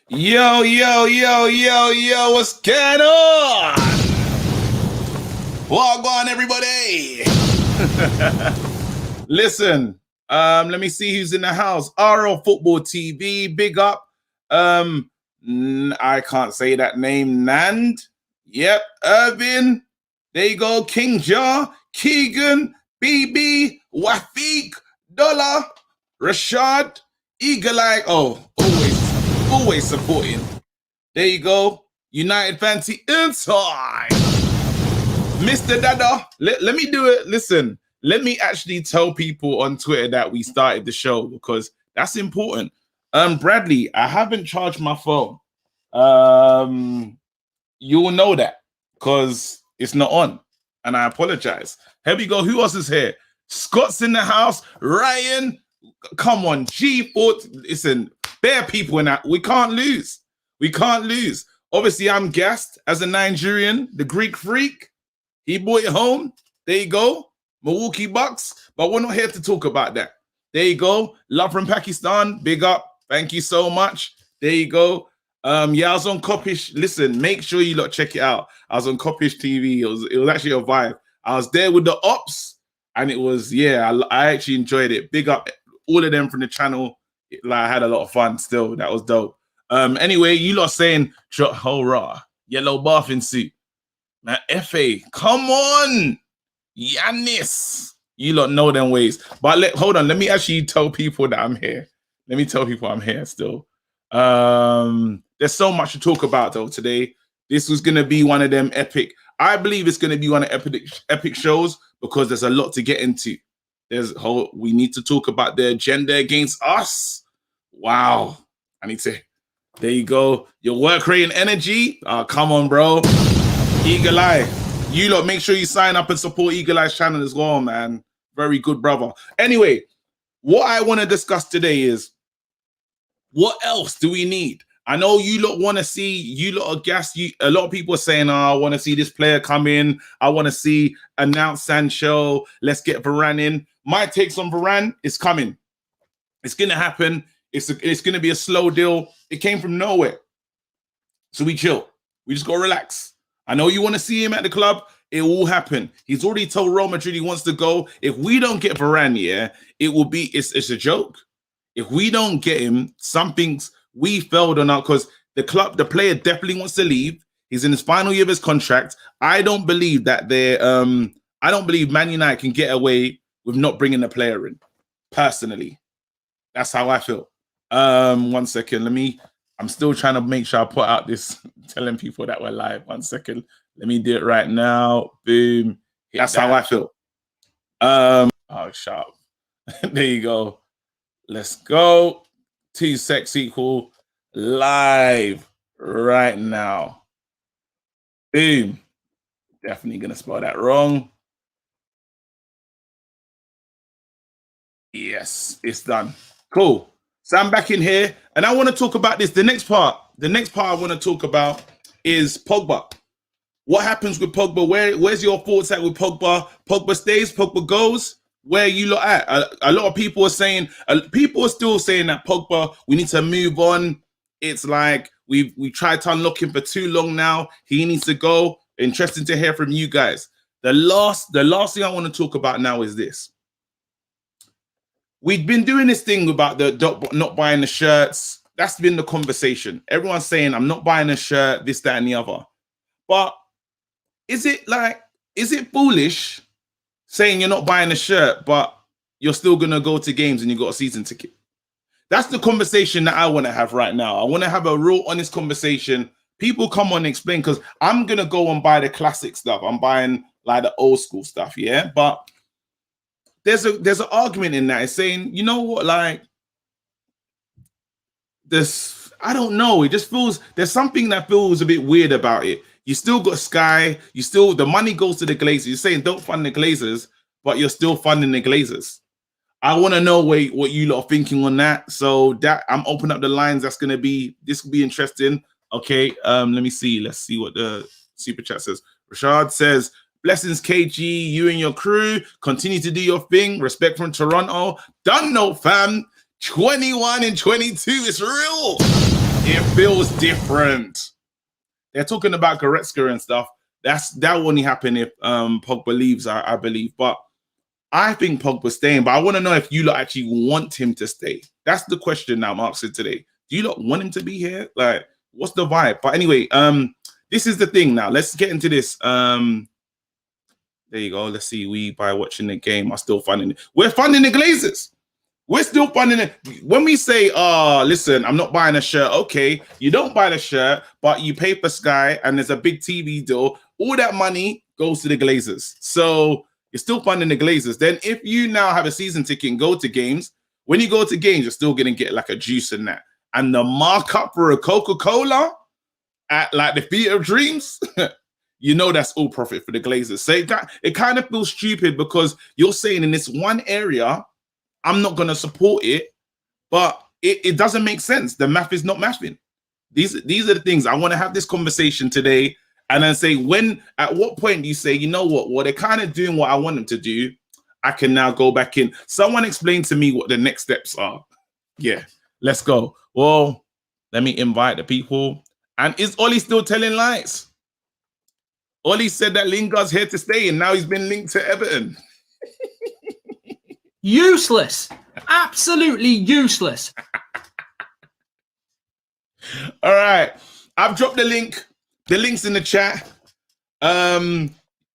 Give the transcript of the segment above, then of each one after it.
Yo, yo, yo, yo, yo, what's going on? Walk on, everybody. Listen, let me see who's in the house. RL Football TV, big up. I can't say that name. Nand. Yep, Irvin. There you go. King Jar, Keegan, BB, Wafiq, Dollar, Rashad, Eagle Eye. Oh, always supporting. There you go. United Fancy inside. Mr. Dada, let me do it. Listen, let me actually tell people on Twitter that we started the show because that's important. Bradley, I haven't charged my phone. You'll know that because it's not on, and I apologize. Here we go. Who else is here? Scott's in the house. Ryan, come on. G4. Listen, bare people in that. We can't lose. We can't lose. Obviously, I'm gassed as a Nigerian, the Greek freak. He brought it home. There you go. Milwaukee Bucks. But we're not here to talk about that. There you go. Love from Pakistan. Big up. Thank you so much. There you go. Yeah, I was on Copish. Listen, make sure you lot check it out. I was on Copish TV. It was actually a vibe. I was there with the ops, and it was, yeah, I actually enjoyed it. Big up all of them from the channel. I had a lot of fun still. That was dope. Anyway, you lot saying, hurrah, yellow bathing suit. Now, FA, come on. Yanis. You lot know them ways. But hold on, let me actually tell people that I'm here. Let me tell people I'm here still. There's so much to talk about though today. This was gonna be one of them epic. I believe it's gonna be one of epic shows because there's a lot to get into. We need to talk about the agenda against us. Wow. I need to. There you go. Your work rate and energy. Come on, bro. Eagle Eye. You lot, make sure you sign up and support Eagle Eye's channel as well, man. Very good, brother. Anyway, what I want to discuss today is what else do we need? I know you lot want to see, you lot are gassed. A lot of people are saying, I want to see this player come in. I want to see announce Sancho. Let's get Varane in. My takes on Varane is coming. It's going to happen. It's going to be a slow deal. It came from nowhere. So we chill. We just got to relax. I know you want to see him at the club. It will happen. He's already told Real Madrid he wants to go. If we don't get Varane, yeah, it's a joke. If we don't get him, we failed on our, because the player definitely wants to leave. He's in his final year of his contract. I don't believe that I don't believe Man United can get away with not bringing the player in. Personally, that's how I feel. 1 second, I'm still trying to make sure I put out this telling people that we're live. 1 second, let me do it right now. Boom. That's how I feel. Oh, sharp. There you go. Let's go. 2 secs equal live right now. Boom. Definitely gonna spell that wrong. Yes, it's done. Cool. So I'm back in here and I want to talk about this. The next part I want to talk about is Pogba. What happens with Pogba? Where's your thoughts at with Pogba? Pogba stays, Pogba goes. Where you lot at? A lot of people are saying, people are still saying that Pogba, we need to move on. It's like we tried to unlock him for too long now. He needs to go. Interesting to hear from you guys. The last thing I want to talk about now is this. We've been doing this thing about the not buying the shirts. That's been the conversation. Everyone's saying, I'm not buying a shirt, this, that, and the other. But is it foolish saying you're not buying a shirt, but you're still going to go to games and you got a season ticket? That's the conversation that I want to have right now. I want to have a real honest conversation. People come on and explain, because I'm going to go and buy the classic stuff. I'm buying like the old school stuff, yeah? But there's an argument in that. It's saying, you know what, like, this, I don't know. It just feels, there's something that feels a bit weird about it. You still got Sky. The money goes to the Glazers. You're saying don't fund the Glazers, but you're still funding the Glazers. I want to know what you lot are thinking on that. So that I'm opening up the lines. This will be interesting. Okay, let me see. Let's see what the super chat says. Rashad says, blessings, KG, you and your crew. Continue to do your thing. Respect from Toronto. Done no, fam. 21 and 22. It's real. It feels different. They're talking about Goretzka and stuff. That will only happen if Pogba leaves, I believe. But I think Pogba's staying. But I want to know if you lot actually want him to stay. That's the question now I'm asking today. Do you lot want him to be here? Like, what's the vibe? But anyway, this is the thing now. Let's get into this. There you go. Let's see. We, by watching the game, are still funding it. We're funding the Glazers. We're still funding it. When we say, listen, I'm not buying a shirt. Okay, you don't buy the shirt, but you pay for Sky and there's a big TV deal. All that money goes to the Glazers. So you're still funding the Glazers. Then if you now have a season ticket and go to games, when you go to games, you're still going to get like a juice in that. And the markup for a Coca-Cola at like the Theatre of Dreams, you know that's all profit for the Glazers. So it kind of feels stupid because you're saying in this one area, I'm not going to support it, but it doesn't make sense. The math is not mathing. These are the things. I want to have this conversation today and then say, at what point do you say, you know what? Well, they're kind of doing what I want them to do. I can now go back in. Someone explain to me what the next steps are. Yeah, let's go. Well, let me invite the people. And is Ollie still telling lies? Ollie said that Lingard's here to stay, and now he's been linked to Everton. Useless. Absolutely useless. All right. I've dropped the link. The link's in the chat. I'm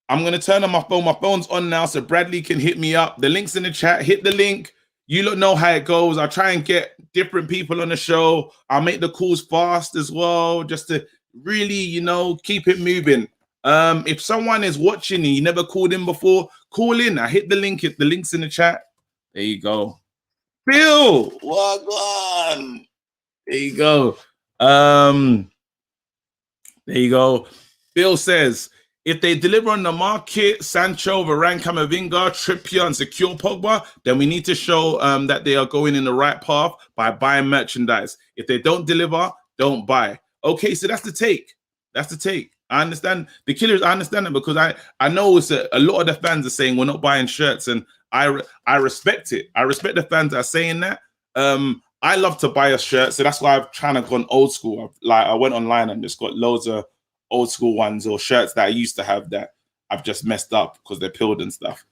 going to turn on my phone. My phone's on now, so Bradley can hit me up. The link's in the chat. Hit the link. You don't know how it goes. I'll try and get different people on the show. I'll make the calls fast as well, just to really, keep it moving. If someone is watching and you never called in before, call in. I hit the link. The link's in the chat. There you go. Bill, what on? There you go. There you go. Bill says, if they deliver on the market, Sancho, Varane, Camavinga, Trippier, and secure Pogba, then we need to show that they are going in the right path by buying merchandise. If they don't deliver, don't buy. Okay, so that's the take. That's the take. I understand the killers. I understand it because I know it's a lot of the fans are saying we're not buying shirts, and I respect it. I respect the fans that are saying that. I love to buy a shirt, so that's why I've kind of gone old school. I went online and just got loads of old school ones or shirts that I used to have that I've just messed up because they're peeled and stuff.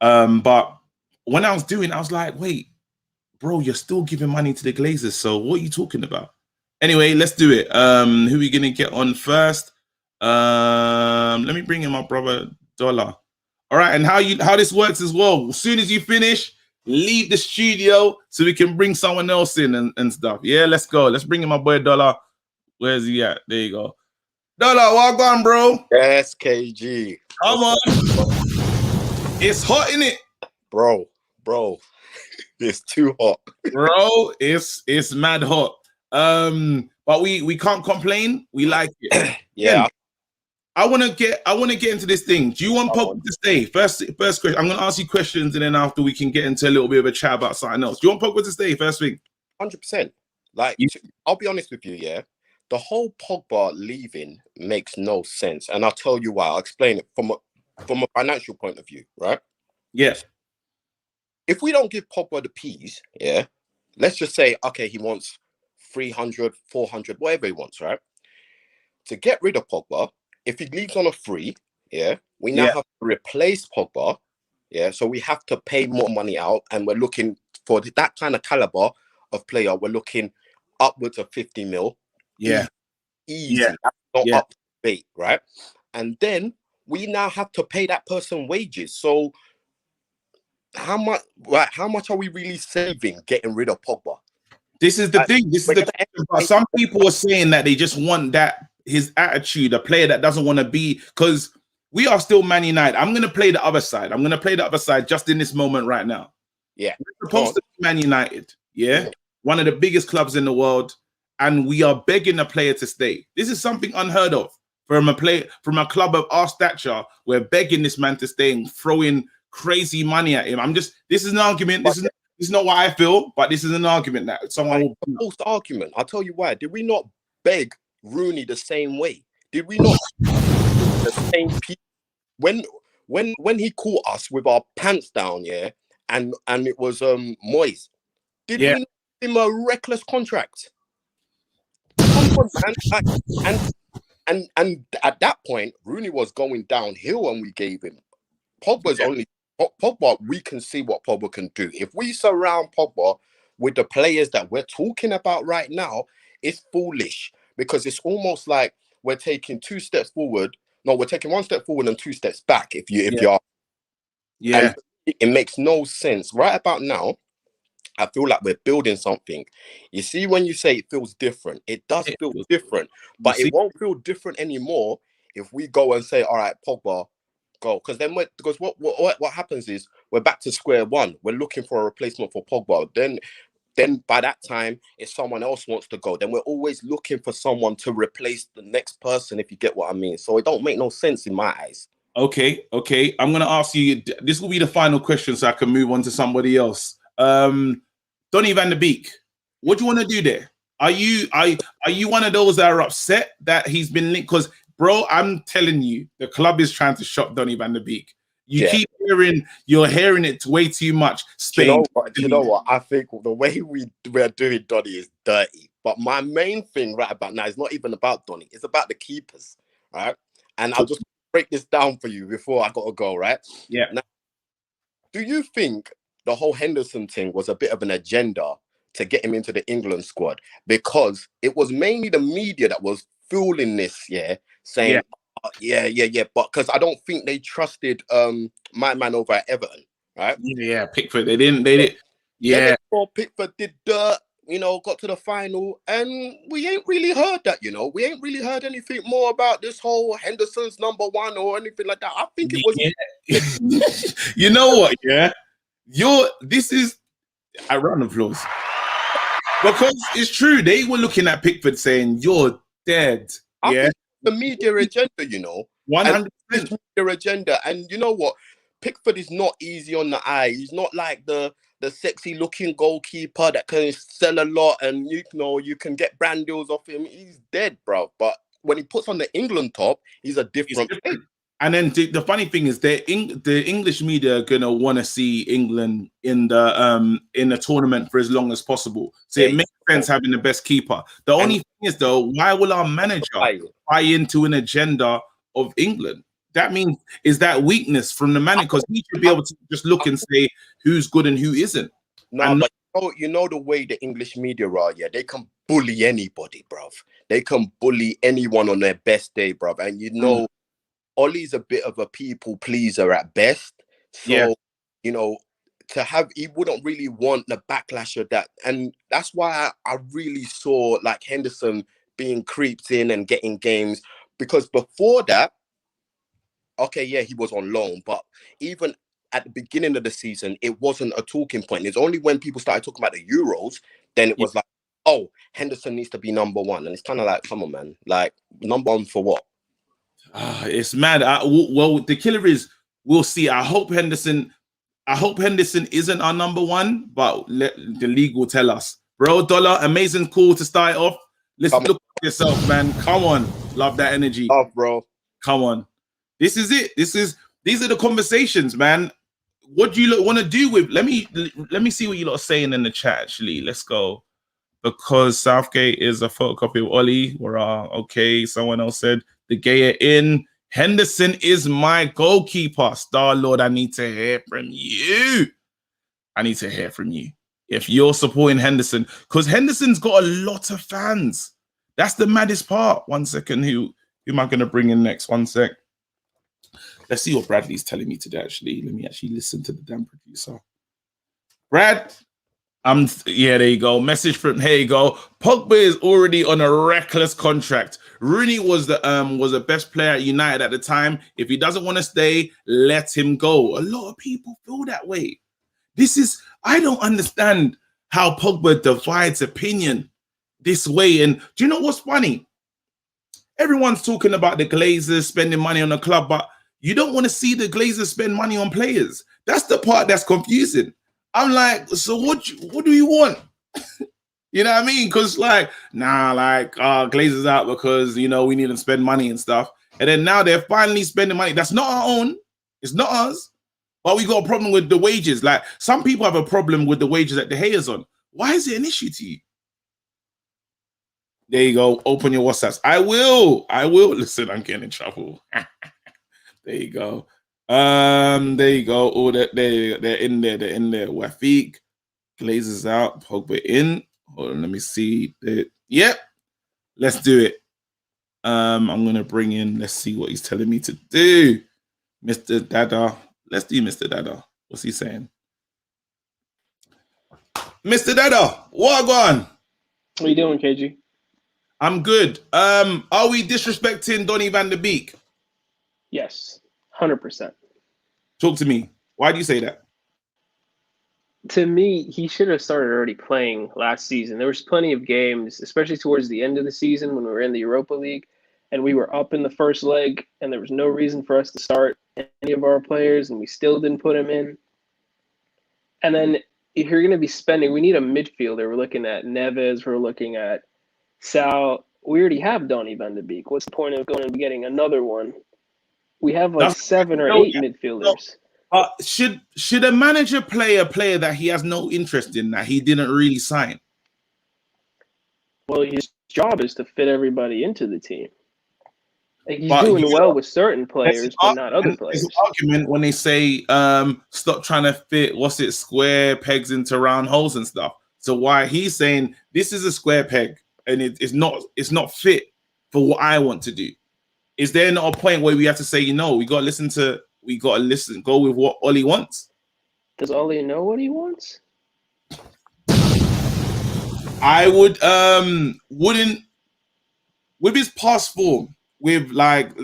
But when I was doing, I was like, wait, bro, you're still giving money to the Glazers. So what are you talking about? Anyway, let's do it. Who are we gonna get on first? Let me bring in my brother Dollar. All right, and how this works as well. As soon as you finish, leave the studio so we can bring someone else in and stuff. Yeah, let's go. Let's bring in my boy Dollar. Where's he at? There you go. Dollar, walk on, bro. Yes, KG. Come on. It's hot, innit? Bro. It's too hot. Bro, it's mad hot. But we can't complain. We like it. Yeah. I want to get into this thing. Do you want Pogba to stay? First question. I'm going to ask you questions, and then after we can get into a little bit of a chat about something else. Do you want Pogba to stay? First thing. 100%. I'll be honest with you, yeah. The whole Pogba leaving makes no sense, and I'll tell you why. I'll explain it from a financial point of view, right? Yes. If we don't give Pogba the P's, yeah, let's just say, okay, he wants 300, 400, whatever he wants, right? To get rid of Pogba, if he leaves on a free, yeah, we now have to replace Pogba, yeah, so we have to pay more money out, and we're looking for that kind of caliber of player. We're looking upwards of 50 mil. Yeah. Easy. Yeah. That's not up to debate, right? And then we now have to pay that person wages. So how much are we really saving getting rid of Pogba? This is the thing. This is the question. But some people are saying that they just want his attitude, a player that doesn't want to be, because we are still Man United. I'm going to play the other side. I'm going to play the other side just in this moment right now. Yeah. We're supposed to be Man United. Yeah. One of the biggest clubs in the world. And we are begging a player to stay. This is something unheard of from a club of our stature. We're begging this man to stay and throwing crazy money at him. This is an argument. This is not what I feel, but this is an argument that someone will. False argument. I'll tell you why. Did we not beg Rooney the same way? Did we not the same people when he caught us with our pants down, yeah, and it was Moyes? Did we not give him a reckless contract? on, man. Like, and at that point, Rooney was going downhill, and we gave him. Pogba's only Pogba. We can see what Pogba can do. If we surround Pogba with the players that we're talking about right now, it's foolish, because it's almost like we're taking 2 steps forward. No, we're taking 1 step forward and 2 steps back. If you are, and it makes no sense. Right about now, I feel like we're building something. You see, when you say it feels different, it does feel different, but it won't feel different anymore if we go and say, all right, Pogba, go. Because then what happens is we're back to square one. We're looking for a replacement for Pogba. Then by that time, if someone else wants to go, then we're always looking for someone to replace the next person, if you get what I mean. So it don't make no sense in my eyes. Okay. I'm going to ask you, this will be the final question so I can move on to somebody else. Donnie Van De Beek, what do you want to do there? Are you one of those that are upset that he's been linked? Because, bro, I'm telling you, the club is trying to shop Donnie Van De Beek. You're hearing it way too much. Spain. Do you know what? I think the way we're doing Donnie is dirty. But my main thing right about now is not even about Donnie. It's about the keepers, right? And I'll just break this down for you before I got to go, right? Yeah. Now, do you think the whole Henderson thing was a bit of an agenda to get him into the England squad? Because it was mainly the media that was fueling this, saying, but because I don't think they trusted my man over at Everton, right? Yeah, Pickford, they did. Yeah. Pickford did dirt, got to the final, and we ain't really heard that, we ain't really heard anything more about this whole Henderson's #1 or anything like that. I think it was. You know what? Yeah. I round of applause. Because it's true, they were looking at Pickford saying, you're dead. I think the media agenda, 100% media agenda. And you know what? Pickford is not easy on the eye. He's not like the sexy looking goalkeeper that can sell a lot and you can get brand deals off him. He's dead, bro. But when he puts on the England top, he's a different player. And then the funny thing is, the English media are gonna want to see England in the tournament for as long as possible. So it makes sense having the best keeper. The only thing is, though, why will our manager buy into an agenda of England? That means is that weakness from the manager, because he should be able to just look and say who's good and who isn't. No, but the way the English media are, they can bully anybody, bruv. They can bully anyone on their best day, bruv. And Ollie's a bit of a people pleaser at best. So, he wouldn't really want the backlash of that. And that's why I really saw like Henderson being creeped in and getting games. Because before that, he was on loan. But even at the beginning of the season, it wasn't a talking point. It's only when people started talking about the Euros, then it was like, oh, Henderson needs to be #1. And it's kind of like, come on, man. Like, #1 for what? It's mad. Well, the killer is, we'll see. I hope Henderson isn't our #1, but the league will tell us. Bro, Dollar, amazing call to start off. Listen, look at yourself, man. Come on. Love that energy. Oh, bro. Come on. This is it. These are the conversations, man. What do you want to do with? Let me see what you lot are saying in the chat, actually. Let's go. Because Southgate is a photocopy of Ollie. Okay, someone else said the Gea in. Henderson is my goalkeeper. Star Lord, I need to hear from you. If you're supporting Henderson, because Henderson's got a lot of fans. That's the maddest part. 1 second. Who am I going to bring in next? 1 sec. Let's see what Bradley's telling me today, actually. Let me actually listen to the damn producer. Brad, there you go. Message from, here you go. Pogba is already on a reckless contract. Rooney was the best player at United at the time. If he doesn't want to stay, let him go. A lot of people feel that way. I don't understand how Pogba divides opinion this way. And do you know what's funny? Everyone's talking about the Glazers spending money on the club, but you don't want to see the Glazers spend money on players. That's the part that's confusing. I'm like, so what do you want? You know what I mean? Because Glazers out because, we need to spend money and stuff. And then now they're finally spending money. That's not our own. It's not us. But we got a problem with the wages. Like, some people have a problem with the wages that De Gea's on. Why is it an issue to you? There you go. Open your WhatsApps. I will. Listen, I'm getting in trouble. There you go. There you go. Oh, they're in there. They're in there. Wafik glazes out. Pogba in. Hold on, let me see. Yep. Let's do it. I'm gonna bring in. Let's see what he's telling me to do. Mr. Dada. Let's do Mr. Dada. What's he saying? Mr. Dada, what going? What are you doing, KG? I'm good. Are we disrespecting Donnie Van De Beek? Yes, 100%. Talk to me. Why do you say that? To me, he should have started already playing last season. There was plenty of games, especially towards the end of the season when we were in the Europa League and we were up in the first leg and there was no reason for us to start any of our players and we still didn't put him in. And then if you're going to be spending, we need a midfielder. We're looking at Neves. We're looking at Sal. We already have Donnie Van De Beek. What's the point of going and getting another one? We have like 7 or 8 midfielders. Should a manager play a player that he has no interest in, that he didn't really sign? Well, his job is to fit everybody into the team. Like he's doing well with certain players, but not other players. It's an argument when they say stop trying to fit square pegs into round holes and stuff. So why he's saying this is a square peg and it's not fit for what I want to do. Is there not a point where we have to say, we gotta listen, go with what Ollie wants? Does Ollie know what he wants? I wouldn't with his past form, with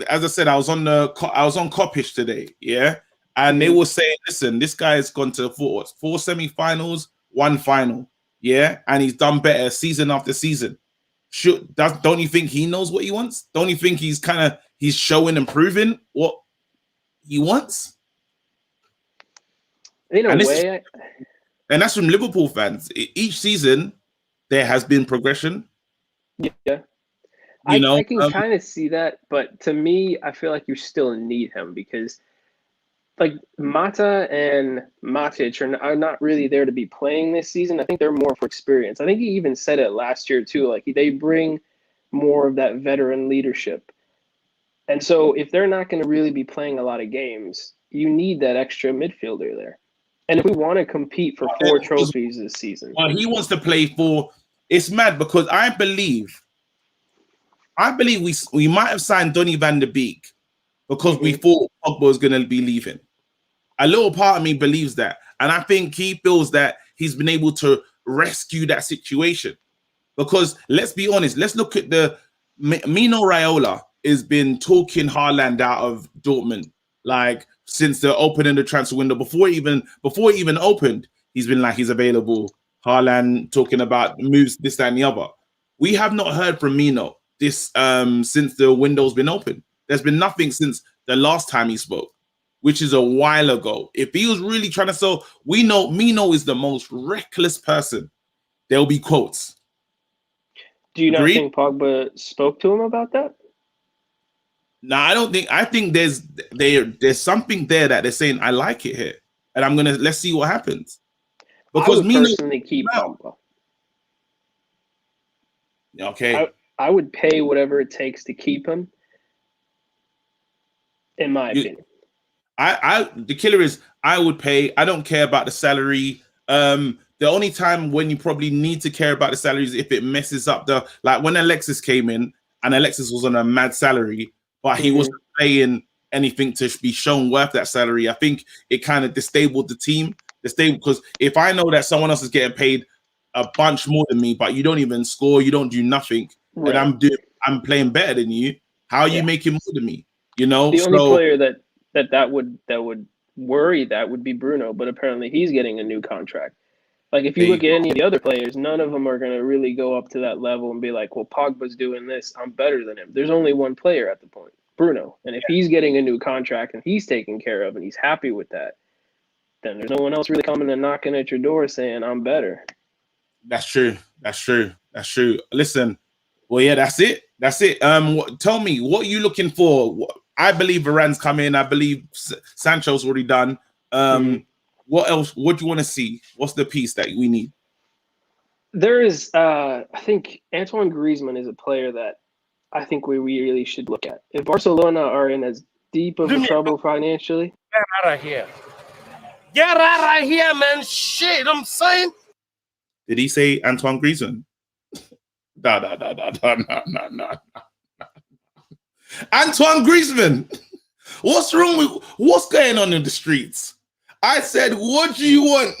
as I said, I was on Copish today, yeah, and they were saying, listen, this guy has gone to four semi-finals, 1 final, yeah, and he's done better season after season. Don't you think he knows what he wants? Don't you think he's showing and proving what he wants? In a way, and that's from Liverpool fans. Each season, there has been progression. Yeah. I can kind of see that, but to me, I feel like you still need him because like Mata and Matic are not really there to be playing this season. I think they're more for experience. I think he even said it last year too. Like they bring more of that veteran leadership. And so if they're not going to really be playing a lot of games, you need that extra midfielder there. And if we want to compete for 4 trophies this season. Well, he wants to play for. It's mad because I believe we might have signed Donnie Van De Beek because we thought Pogba was going to be leaving. A little part of me believes that. And I think he feels that he's been able to rescue that situation. Because let's be honest, let's look at Mino Raiola has been talking Haaland out of Dortmund since the opening of the transfer window. Before it even opened, he's been he's available. Haaland talking about moves, this, that, and the other. We have not heard from Mino since the window's been open. There's been nothing since the last time he spoke, which is a while ago. If he was really trying to sell, we know Mino is the most reckless person. There'll be quotes. Do you not think Pogba spoke to him about that? No, I don't think. I think there's something there that they're saying, I like it here, and let's see what happens. Because I would personally keep Pogba. Okay. I would pay whatever it takes to keep him. In my opinion. The killer is I would pay. I don't care about the salary. The only time when you probably need to care about the salary is if it messes up when Alexis came in and Alexis was on a mad salary, but he wasn't playing anything to be shown worth that salary. I think it kind of destabilized the team. Because if I know that someone else is getting paid a bunch more than me, but you don't even score, you don't do nothing, and I'm playing better than you. How are you making more than me? The only player that would worry that would be Bruno, but apparently he's getting a new contract. If you look at any of the other players, none of them are going to really go up to that level and be like, well, Pogba's doing this, I'm better than him. There's only one player at the point, Bruno. And if he's getting a new contract and he's taken care of and he's happy with that, then there's no one else really coming and knocking at your door saying, I'm better. That's true. Listen, well, yeah, that's it. Tell me, what are you looking for? I believe Varane's coming. I believe Sancho's already done. What else? What do you want to see? What's the piece that we need? There is, I think Antoine Griezmann is a player that I think we really should look at. If Barcelona are in as deep of a trouble financially, Get out of here. Get out of here, man. Shit, I'm saying. Did he say Antoine Griezmann? No. Antoine Griezmann. What's wrong with what's going on in the streets? I said, what do you want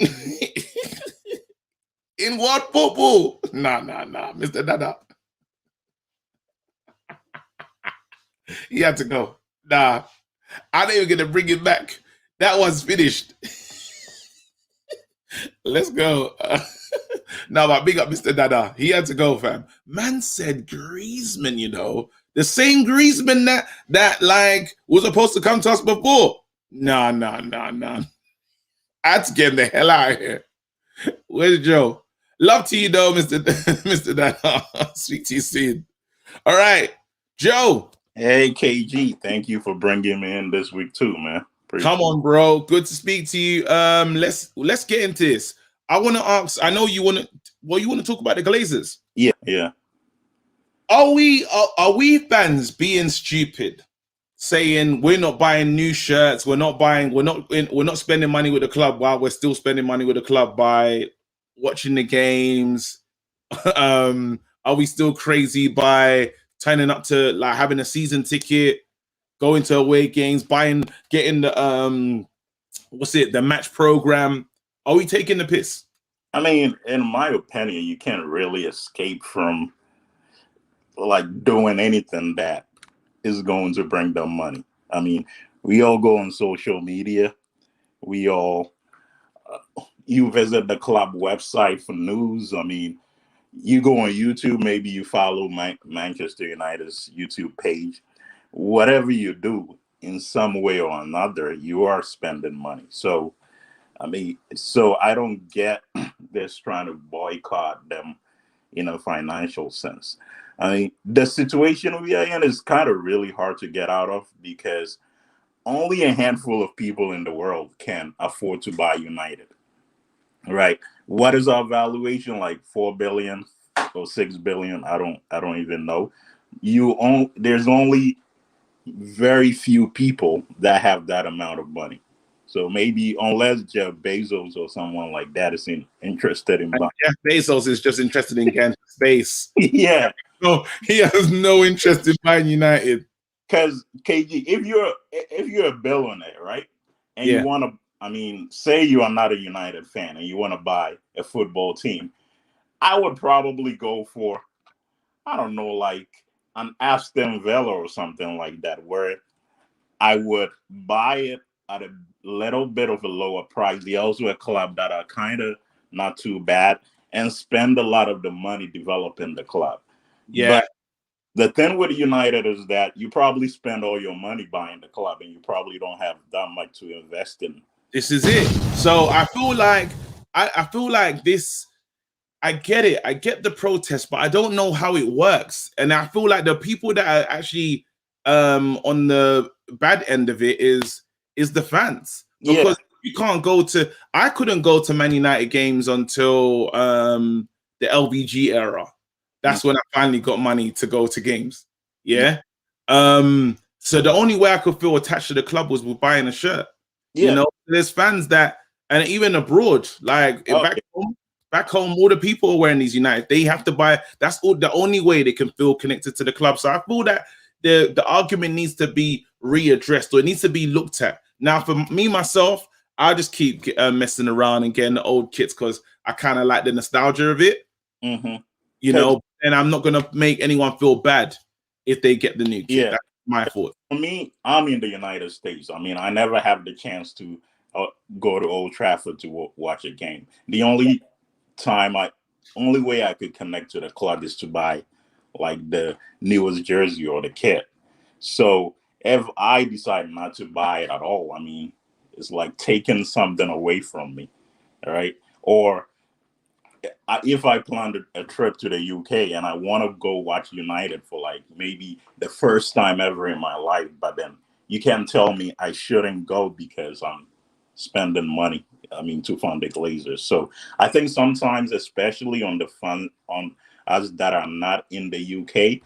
in what football? Nah, Mr. Dada. He had to go. Nah, I'm not even gonna bring it back. That one's finished. Let's go. Now, but big up Mr. Dada. He had to go, fam. Man said Griezmann, you know. The same Griezmann that like was supposed to come to us before. Nah. I had to get him the hell out of here. Where's Joe? Love to you though, Mr. Dada. Speak to you soon. All right, Joe. Hey, KG. Thank you for bringing me in this week too, man. Come on, bro. Good to speak to you. Let's get into this. I want to ask. I know you want to talk about the Glazers. Yeah. Are we fans being stupid, saying we're not buying new shirts, we're not spending money with the club while we're still spending money with the club by watching the games? Are we still crazy by turning up to like having a season ticket, going to away games, getting the the match program? Are we taking the piss? I mean, in my opinion, you can't really escape from like doing anything that is going to bring them money. I mean, we all go on social media. We all you visit the club website for news. I mean, you go on YouTube. Maybe you follow Manchester United's YouTube page. Whatever you do, in some way or another, you are spending money. So, I mean, I don't get this trying to boycott them in a financial sense. I mean, the situation we are in is kind of really hard to get out of because only a handful of people in the world can afford to buy United. Right? What is our valuation? Like 4 billion or 6 billion? I don't even know. There's only very few people that have that amount of money. So maybe unless Jeff Bezos or someone like that is interested in buying. Jeff Bezos is just interested in getting space. Yeah. No, he has no interest in buying United. Because KG, if you're a billionaire, right? And you want to, I mean, say you are not a United fan and you want to buy a football team, I would probably go for, I don't know, like an Aston Villa or something like that, where I would buy it at a little bit of a lower price. They're also a club that are kind of not too bad and spend a lot of the money developing the club. Yeah. But the thing with United is that you probably spend all your money buying the club and you probably don't have that much to invest in. This is it. So I feel like this. I get it. I get the protest, but I don't know how it works. And I feel like the people that are actually on the bad end of it is the fans. Because you can't go to. I couldn't go to Man United games until the LVG era. That's when I finally got money to go to games. Yeah. So the only way I could feel attached to the club was with buying a shirt. Yeah. You know, there's fans that, and even abroad, like back home, all the people are wearing these United. They have to buy. That's all the only way they can feel connected to the club. So I feel that the argument needs to be readdressed, or it needs to be looked at. Now, for me myself, I just keep messing around and getting the old kits because I kind of like the nostalgia of it. Mm-hmm. You know, and I'm not gonna make anyone feel bad if they get the new kit. Yeah. That's my fault. For me, I'm in the United States. I mean, I never have the chance to go to Old Trafford to watch a game. The only way I could connect to the club is to buy like the newest jersey or the kit. So if I decide not to buy it at all, I mean, it's like taking something away from me, right? Or if I planned a trip to the UK and I want to go watch United for like maybe the first time ever in my life, but then you can't tell me I shouldn't go because I'm spending money. to fund the Glazers. So I think sometimes, especially on us that are not in the UK,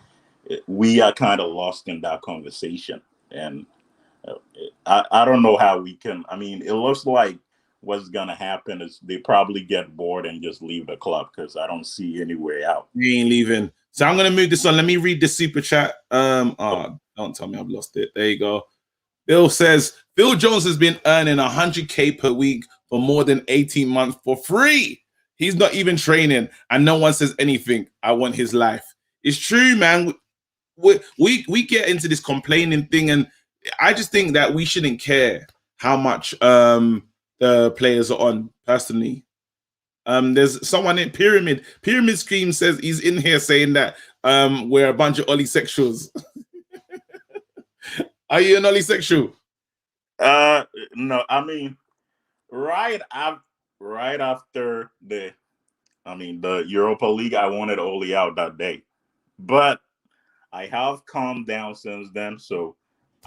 we are kind of lost in that conversation. And I don't know how we can. I mean, it looks like what's gonna happen is they probably get bored and just leave the club, because I don't see any way out. We ain't leaving. So I'm gonna move this on. Let me read the super chat. Don't tell me I've lost it. There you go. Bill says Phil Jones has been earning 100K per week for more than 18 months for free. He's not even training, and no one says anything. I want his life. It's true, man. We get into this complaining thing, and I just think that we shouldn't care how much the players are on. Personally, there's someone in Pyramid Scream says he's in here saying that we're a bunch of ollie-sexuals. Are you an ollie-sexual? No, I mean, right after the Europa League, I wanted Oli out that day, but I have calmed down since then, so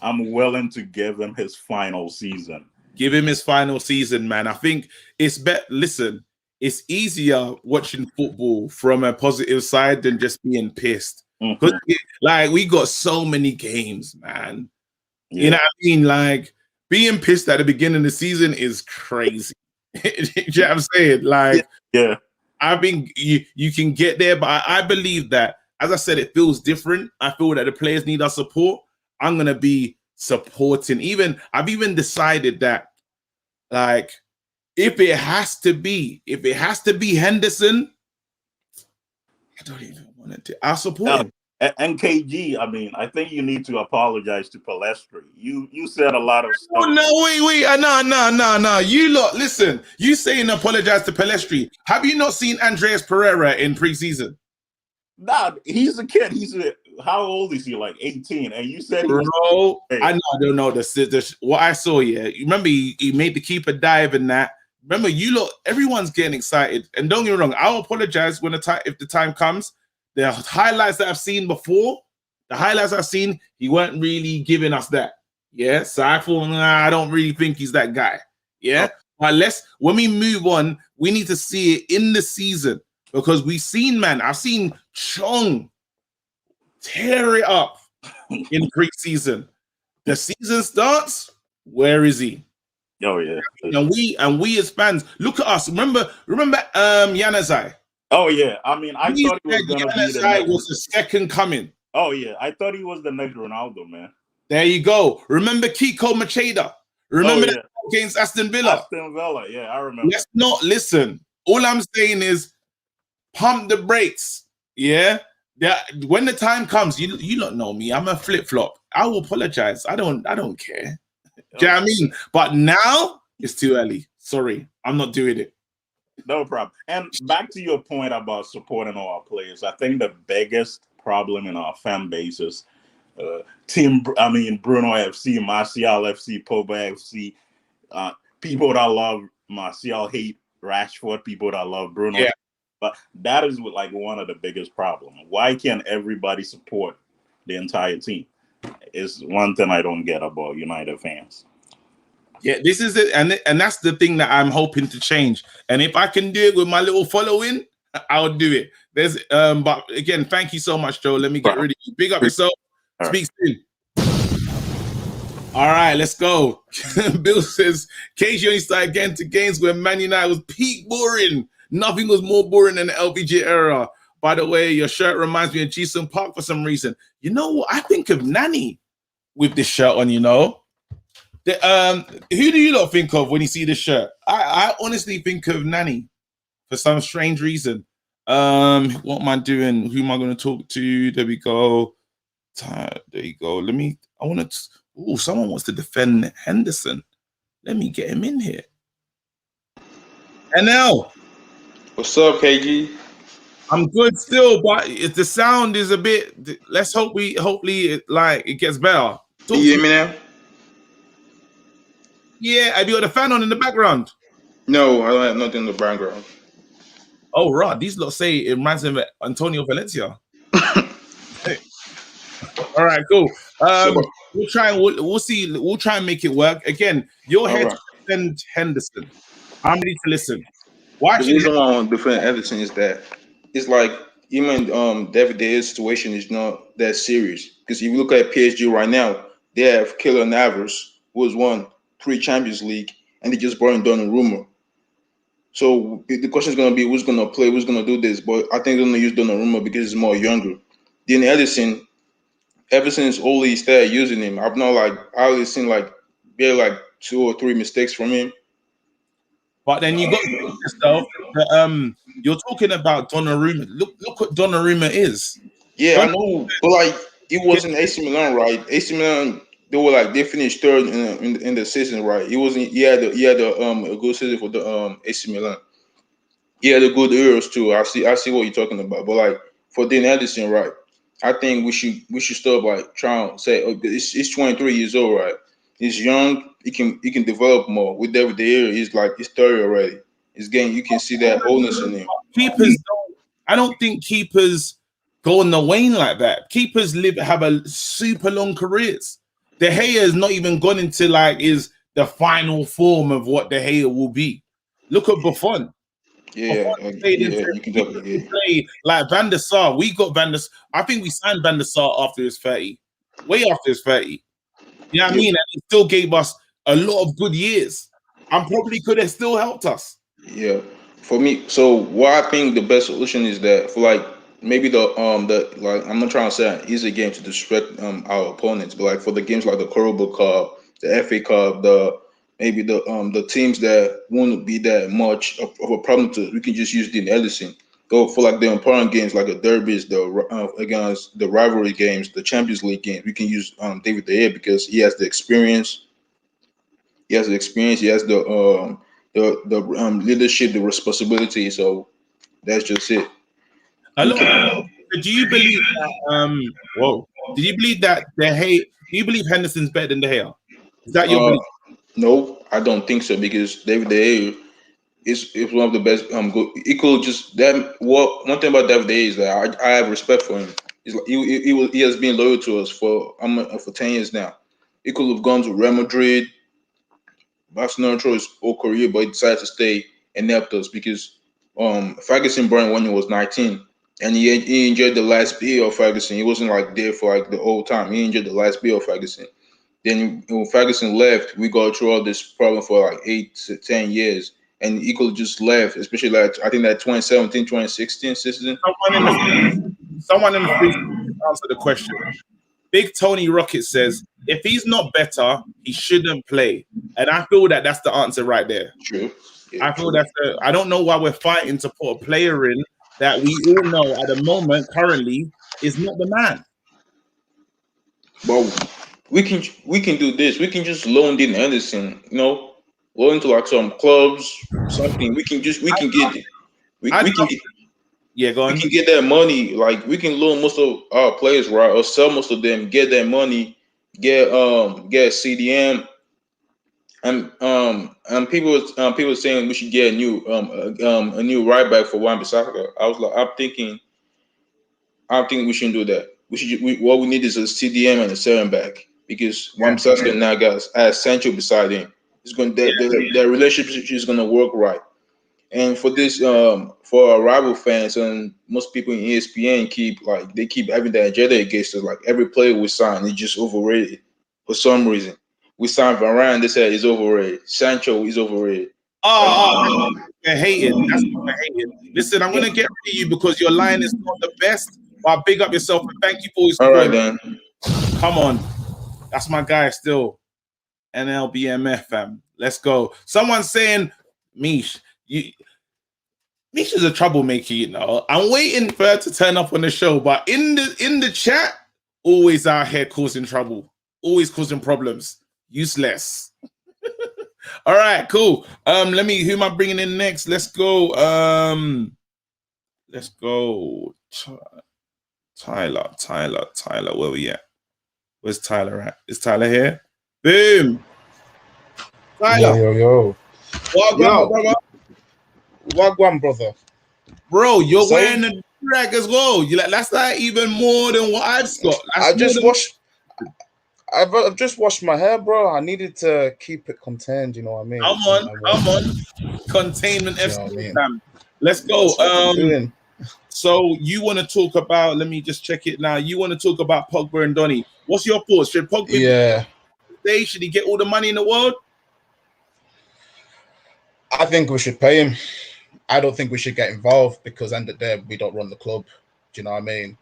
I'm willing to give him his final season. Give him his final season, man. I think it's better. Listen, it's easier watching football from a positive side than just being pissed. Because like we got so many games, man. Yeah. You know what I mean? Like being pissed at the beginning of the season is crazy. You know what I'm saying? Like, yeah. I think you can get there, but I believe that, as I said, it feels different. I feel that the players need our support. I'm gonna be supporting. I've even decided that, like, if it has to be Henderson, I don't even want to. I'll support him. And KG, I mean, I think you need to apologize to Palestri. You said a lot of stuff. Oh no, wait, no. You lot, listen. You saying apologize to Palestri? Have you not seen Andreas Pereira in preseason? Nah, he's a kid. How old is he? Like 18. And you said I don't know the what I saw. Yeah, you remember he made the keeper dive in that. Remember, you lot, everyone's getting excited. And don't get me wrong, I'll apologize if the time comes. The highlights that I've seen before, he weren't really giving us that. Yeah, so I thought, I don't really think he's that guy. Yeah, but when we move on, we need to see it in the season, because I've seen Chong tear it up in preseason. The season starts. Where is he? Oh yeah, and we as fans, look at us. Remember, Januzaj. Oh yeah, I mean, I thought he was gonna be the second coming. Oh yeah, I thought he was the next Ronaldo, man. There you go. Remember Kiko Macheda? Remember that against Aston Villa? Yeah, I remember. Let's not listen. All I'm saying is pump the brakes. Yeah. When the time comes, you don't know me. I'm a flip-flop. I will apologize. I don't care. Do you know what I mean? But now it's too early. Sorry, I'm not doing it. No problem. And back to your point about supporting all our players, I think the biggest problem in our fan base is Bruno FC, Martial FC, Pogba FC. People that love Martial hate Rashford. People that love Bruno. Yeah. But that is one of the biggest problems. Why can't everybody support the entire team? It's one thing I don't get about United fans. Yeah, this is it, and that's the thing that I'm hoping to change. And if I can do it with my little following, I'll do it. But again, thank you so much, Joe. Let me get rid of you. Big up yourself. Speak soon. All right, let's go. Bill says KG only started getting to games where Man United was peak boring. Nothing was more boring than the LBJ era. By the way, your shirt reminds me of Jason Park for some reason. You know what? I think of Nani with this shirt on, you know. Who do you lot think of when you see this shirt? I honestly think of Nani for some strange reason. What am I doing? Who am I going to talk to? There we go. There you go. Someone wants to defend Henderson. Let me get him in here. NL. What's up, KG? I'm good still, but if the sound is a bit, let's hopefully it gets better. Can you hear me now? Yeah, have you got a fan on in the background? No, I don't have nothing in the background. Oh, right. These lot say it reminds them of Antonio Valencia. All right, cool. We'll try and we'll see. We'll try and make it work. Again, your head to defend Henderson. I'm ready to listen. Why The should reason why I want to defend Ederson is that it's like even David De Gea's situation is not that serious. Because if you look at PSG right now, they have Keylor Navas, who has won 3 Champions League, and they just brought in Donnarumma. So the question is going to be who's going to play, who's going to do this. But I think they're going to use Donnarumma because he's more younger. Then Ederson, ever since Ole started using him, I only seen like barely like 2 or 3 mistakes from him. But then you got yourself. You're talking about Donnarumma. Look what Donnarumma is. Yeah, I know, but like it wasn't AC Milan, right? AC Milan, they finished third in the season, right? It wasn't. He had a good season for the AC Milan. He had a good Euros too. I see what you're talking about, but like for Dean Anderson, right? I think we should stop like trying to say, oh, it's 23 years old, right? He's young. He can develop more. With David De Gea, he's 30 already. He's getting. You can see that oldness in him. Keepers don't. I don't think keepers go on the wane like that. Keepers have a super long careers. De Gea has not even gone into is the final form of what De Gea will be. Look at Buffon. Yeah, you can definitely play like Van der Sar. We got Van der. I think we signed Van der Sar after his 30, way after his 30. You know what I mean? And he still gave us a lot of good years. And probably could have still helped us. Yeah, for me. So what I think the best solution is that for like maybe the like I'm not trying to say an easy game to disrespect our opponents, but like for the games like the Carabao Cup, the FA Cup, the teams that won't be that much of a problem to, we can just use Dean Ellison. Go for like the important games like the derbies, against the rivalry games, the Champions League games. We can use David De Gea because he has the experience. He has the experience. He has the leadership, the responsibility. So that's just it. Do you believe that? Whoa! Do you believe that De Gea? Do you believe Henderson's better than De Gea? Is that your belief? No, I don't think so because David De Gea is one of the best. He could just that. One thing about David De Gea is that I have respect for him. He has been loyal to us for 10 years now. He could have gone to Real Madrid, Barcelona through his whole career, but he decided to stay and helped us because Ferguson brought him when he was 19, and he enjoyed the last year of Ferguson. He wasn't like there for like the whole time. He enjoyed the last year of Ferguson. Then when Ferguson left, we go through all this problem for like 8 to 10 years. And he could just left, especially like I think that 2017, 2016 season. Someone in the free answer the question. Big Tony Rocket says, if he's not better, he shouldn't play. And I feel that that's the answer right there. True. Yeah, I feel I don't know why we're fighting to put a player in that we all know at the moment currently is not the man. But we can do this. We can just loan Dean Anderson, loan to like some clubs, something. We can get that money. Like we can loan most of our players, right, or sell most of them. Get that money. Get CDM. And people saying we should get a new right back for Wan-Bissaka. I was like, I'm thinking we shouldn't do that. What we need is a CDM and a center back because Wan-Bissaka now has Sancho beside him. It's going the relationship is going to work right. And for this, for our rival fans and most people in ESPN keep having that agenda against us. Like every player we sign is just overrated for some reason. We signed Varane, they said he's overrated. Sancho is overrated. They're hating. That's what they're hating. Listen, I'm gonna get rid of you because your line is not the best. But big up yourself and thank you for your support. All right, then. Come on, that's my guy still. NLBMF fam. Let's go. Someone saying, Mish, Mish is a troublemaker, I'm waiting for her to turn up on the show, but in the chat, always out here causing trouble, always causing problems. Useless. All right, cool. Who am I bringing in next? Let's go. Tyler. Where we at? Where's Tyler at? Is Tyler here? Boom. Tyler. Yo. Wagwan, brother. Bro, you're wearing a drag as well. That's not even more than what I've got. I've just washed my hair, bro. I needed to keep it contained, you know what I mean? Come Containment You know FC. what I mean? Fam. Let's go. That's what I'm doing. So you want to talk about? Let me just check it now. You want to talk about Pogba and Donnie? What's your thoughts? Should Pogba stay? Should he get all the money in the world? I think we should pay him. I don't think we should get involved because end of the day we don't run the club. Do you know what I mean?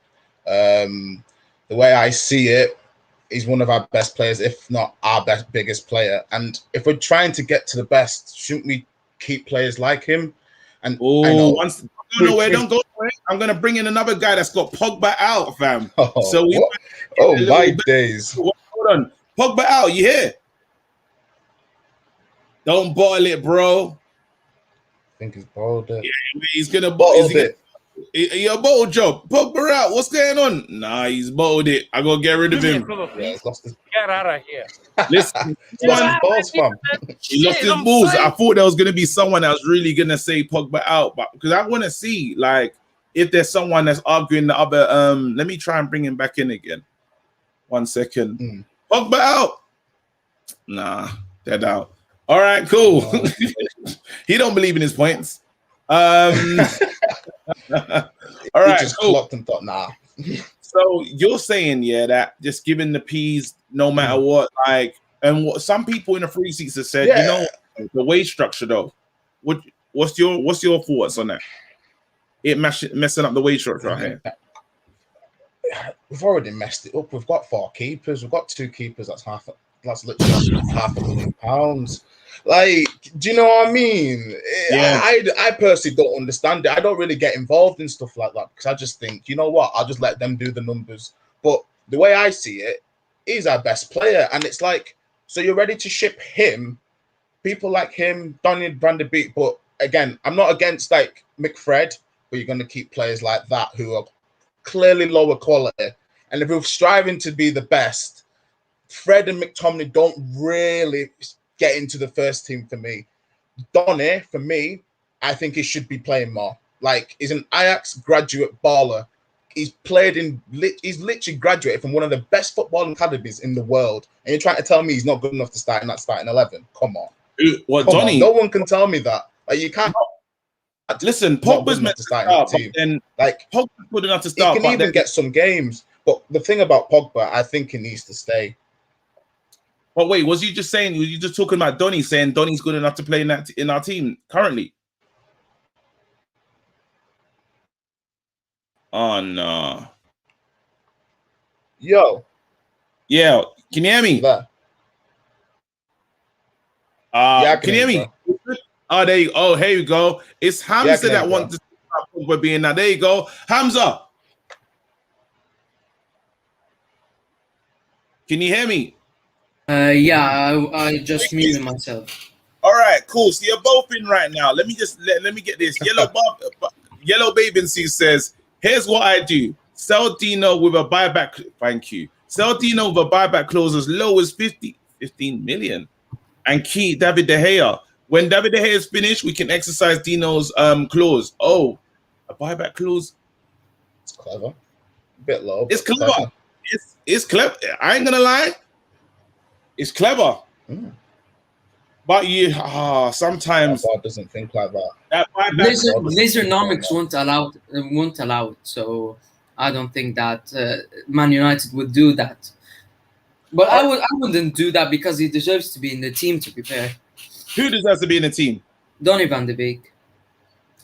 The way I see it, he's one of our best players, if not our biggest player. And if we're trying to get to the best, shouldn't we keep players like him? And don't go nowhere. I'm gonna bring in another guy that's got Pogba out, fam. So we my days. Hold on, Pogba out. You hear? Don't bottle it, bro. I think he's bottled it. Yeah, he's gonna bottle it. Your bottle job. Pogba out. What's going on? Nah, he's bottled it. I gotta get rid of him. Get out of here. Listen, he lost his balls, fam. He lost his balls. I thought there was gonna be someone that was really gonna say Pogba out, but because I want to see like if there's someone that's arguing the other. Let me try and bring him back in again. 1 second. Pogba out. Nah, dead out. All right, cool. He don't believe in his points. All right, he just cool. clocked and thought, nah. So you're saying, yeah, that just giving the P's no matter what, like, and what some people in the free seats have said, you know, the wage structure though. What's your thoughts on that? It messing up the wage structure right here. We've already messed it up. We've got 4 keepers. We've got 2 keepers. That's literally £500,000. Like, do you know what I mean? Yeah. I personally don't understand it. I don't really get involved in stuff like that because I just think, you know what? I'll just let them do the numbers. But the way I see it, he's our best player. And it's like, so you're ready to ship him, people like him, Donnie Van De Beek. But again, I'm not against like McFred, but you're going to keep players like that who are clearly lower quality. And if we're striving to be the best, Fred and McTominay don't really get into the first team for me. Donny, for me, I think he should be playing more. Like, he's an Ajax graduate baller. He's literally graduated from one of the best football academies in the world. And you're trying to tell me he's not good enough to start in that starting 11? Come on. Well, Come Donny, on. No one can tell me that. Like, you can't. Listen, Pogba's meant to start in the team. And like, Pogba's good enough to start. He can even get some games. But the thing about Pogba, I think he needs to stay. But wait, was you just talking about Donny, saying Donny's good enough to play in our team currently? Oh no. Yo. Yeah, can you hear me? Yeah, can you hear me? Oh, there you. Oh, here you go. It's Hamza that wants to start Pogba being now. There you go, Hamza. Can you hear me? Yeah, I just muted myself. All right, cool. So you're both in right now. Let me get this. Yellow Babency says, here's what I do. Sell Dino with a buyback. Thank you. Sell Dino with a buyback clause as low as 15 million. And keep David De Gea. When David De Gea is finished, we can exercise Dino's clause. Oh, a buyback clause. It's clever. A bit low. It's clever. It's clever. I ain't gonna lie. It's clever. But you sometimes God doesn't think like that. Lasernomics won't allow it. So I don't think that Man United would do that. But I wouldn't do that because he deserves to be in the team, to be fair. Who deserves to be in the team? Donnie Van De Beek.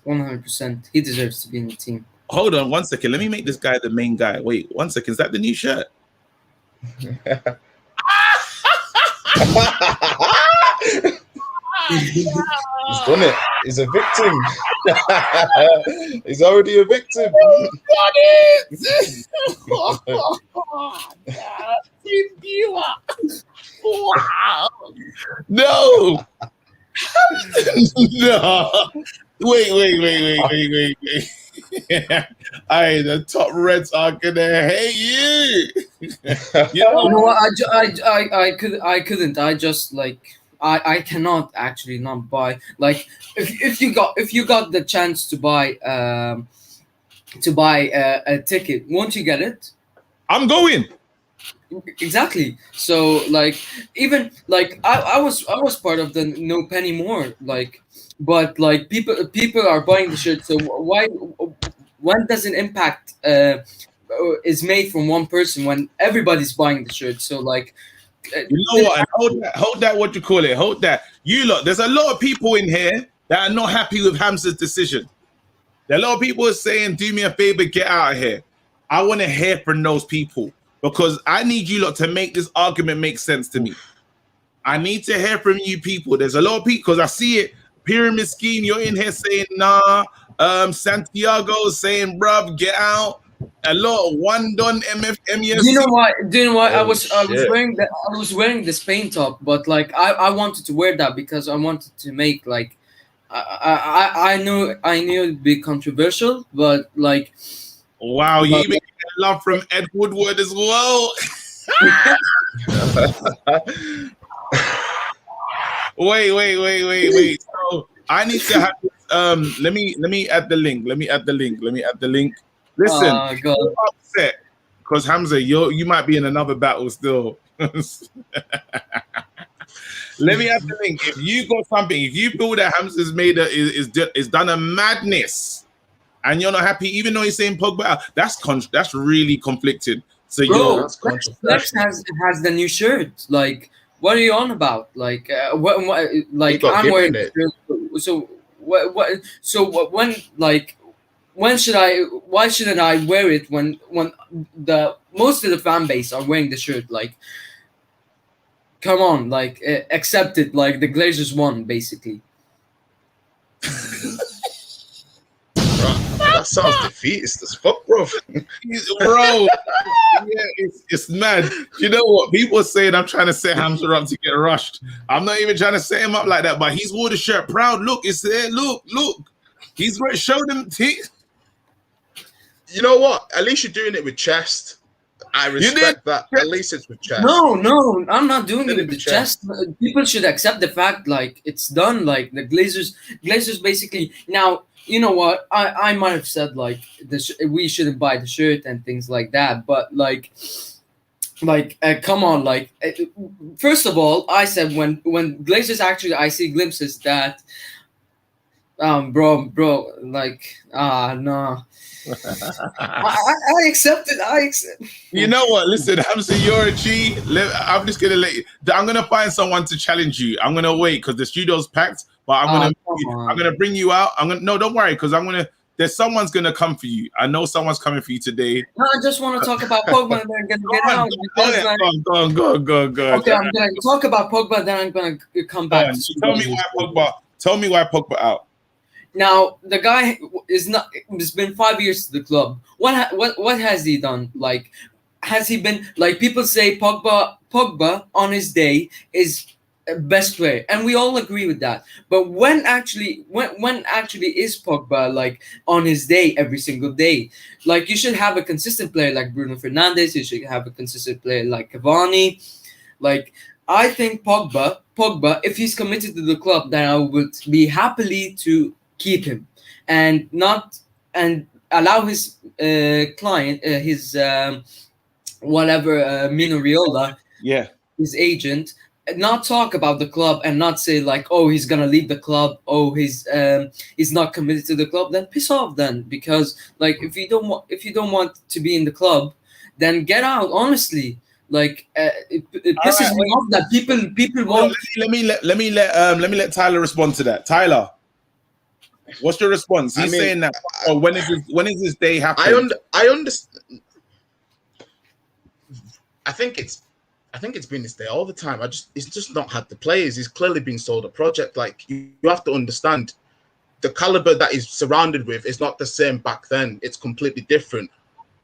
100%. He deserves to be in the team. Hold on 1 second. Let me make this guy the main guy. Wait 1 second. Is that the new shirt? He's done it. He's a victim. He's already a victim. Wow. No. No. Wait. The top Reds are gonna hate you. You know what? I couldn't. I just like I cannot actually not buy. Like if you got the chance to buy a ticket, won't you get it? I'm going. Exactly. So like even like I was part of the no penny more like, but like people are buying the shirt. So why doesn't impact is made from one person when everybody's buying the shirt? So like You know what? And hold that. What you call it? Hold that. You lot. There's a lot of people in here that are not happy with Hamza's decision. There are a lot of people are saying, "Do me a favor, get out of here." I want to hear from those people because I need you lot to make this argument make sense to me. I need to hear from you people. There's a lot of people because I see it. Pyramid scheme. You're in here saying, "Nah." Santiago saying, "Bruv, get out." A lot of one done do you know why? Do you know why? Oh, I shit. was wearing the Spain top, but like I wanted to wear that because I wanted to make like I knew it'd be controversial, but like Wow, you but, even get love from Ed Woodward as well. Wait. So I need to have let me add the link. Let me add the link. Listen, God. I'm upset because Hamza, you might be in another battle still. Let me add the link. If you got something, if you feel that Hamza's made is done a madness and you're not happy, even though he's saying Pogba, that's really conflicted. So Bro, That's Flex controversial. has the new shirt. Like, what are you on about? Like, what He like got I'm wearing given the it. shirt. So what? So when like when should I? Why shouldn't I wear it when the most of the fan base are wearing the shirt? Like, come on, like accept it. Like the Glazers won, basically. That sounds defeatist as fuck, bro. Bro, yeah, it's mad. You know what? People are saying I'm trying to set Hamza up to get rushed. I'm not even trying to set him up like that, but he's wore the shirt proud. Look, it's there. Look. He's right. Show them teeth. You know what? At least you're doing it with chest. I respect that. At least it's with chest. No, I'm not doing it Did it with the with chest. People should accept the fact, like it's done. Like the Glazers basically. Now you know what? I might have said like we shouldn't buy the shirt and things like that, but like come on, like first of all, I said when Glazers actually I see glimpses that bro, like no. I accept it. I accept. You know what? Listen, Hamza, you're a G. I'm just gonna let you. I'm gonna find someone to challenge you. I'm gonna wait because the studio's packed, but I'm gonna bring you out. No, don't worry, because there's someone's gonna come for you. I know someone's coming for you today. No, I just want to talk about Pogba and then get out. Go. Okay, I'm gonna talk about Pogba, then I'm gonna come back. Tell me why Pogba out. Now the guy is not. It's been 5 years to the club. What has he done? Like, has he been like people say? Pogba on his day is best player, and we all agree with that. But when actually is Pogba like on his day every single day? Like you should have a consistent player like Bruno Fernandes. You should have a consistent player like Cavani. Like I think Pogba, if he's committed to the club, then I would be happily to keep him and allow his client, his Mino Raiola, his agent, not talk about the club and not say like, oh, he's gonna leave the club, oh, he's not committed to the club. Then piss off, then, because like if you don't want to be in the club, then get out. Honestly, like it pisses me off that people won't. Let me let Tyler respond to that. Tyler, what's your response? He's saying that. When is this day happening? I understand. I think it's been this day all the time. It's just not had the players. He's clearly been sold a project. Like you have to understand, the caliber that he's surrounded with is not the same back then. It's completely different.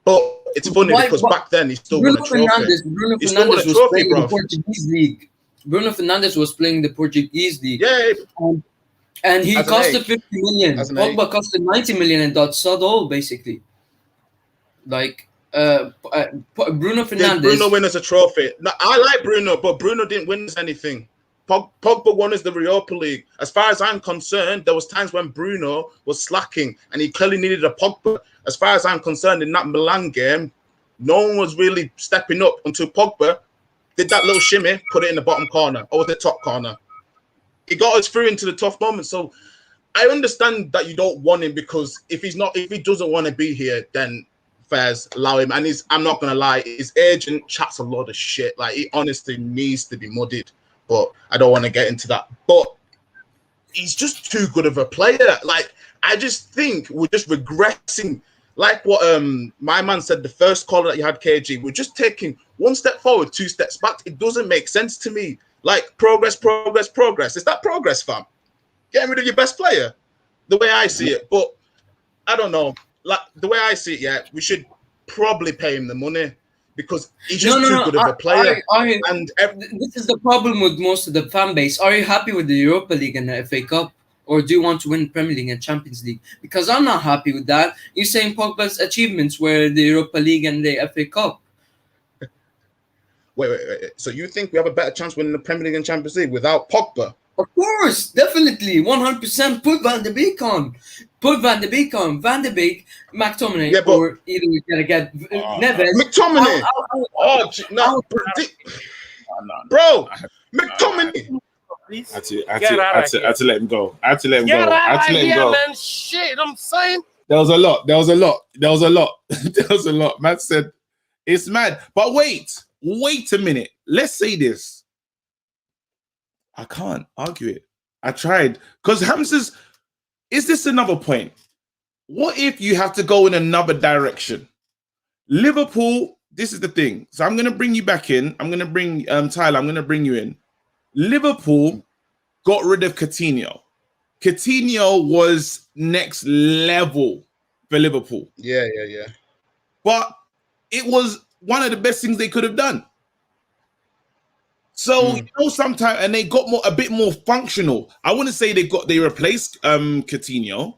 But it's funny because back then he still won a trophy. Bruno Fernandes was playing the Portuguese league. Bruno Fernandes was playing the Portuguese league. Yeah. And he costed 50 million. Pogba costed 90 million and got sold all basically. Like Bruno Fernandes. Did Bruno win us a trophy? No, I like Bruno, but Bruno didn't win us anything. Pogba won us the Europa League. As far as I'm concerned, there was times when Bruno was slacking and he clearly needed a Pogba. As far as I'm concerned, in that Milan game, no one was really stepping up until Pogba did that little shimmy, put it in the bottom corner or the top corner. He got us through into the tough moments. So I understand that you don't want him, because if he doesn't want to be here, then fairs, allow him. And I'm not gonna lie, his agent chats a lot of shit. Like, he honestly needs to be muddied, but I don't want to get into that. But he's just too good of a player. Like, I just think we're just regressing. Like what my man said, the first caller that you had, KG, we're just taking one step forward, 2 steps back. It doesn't make sense to me. Like, progress. Is that progress, fam? Getting rid of your best player, the way I see it. But I don't know. Like, the way I see it, yeah, we should probably pay him the money, because he's just too good of a player. This is the problem with most of the fan base. Are you happy with the Europa League and the FA Cup? Or do you want to win Premier League and Champions League? Because I'm not happy with that. You're saying Pogba's achievements were the Europa League and the FA Cup. Wait. So you think we have a better chance winning the Premier League and Champions League without Pogba? Of course, definitely, 100%. Put Van De Beek on. Van De Beek, McTominay, or either we're going to get Neves. McTominay! Bro, McTominay! I had to let him go. Man. Shit, I'm saying. There was a lot. Man said, it's mad. But wait a minute. Let's say this. I can't argue it. I tried. Because Hamza's, is this another point? What if you have to go in another direction? Liverpool, this is the thing. So I'm going to bring you back in. I'm going to bring Tyler, I'm going to bring you in. Liverpool got rid of Coutinho. Coutinho was next level for Liverpool. Yeah. But it was one of the best things they could have done. So, sometimes, and they got a bit more functional. I wouldn't say they replaced Coutinho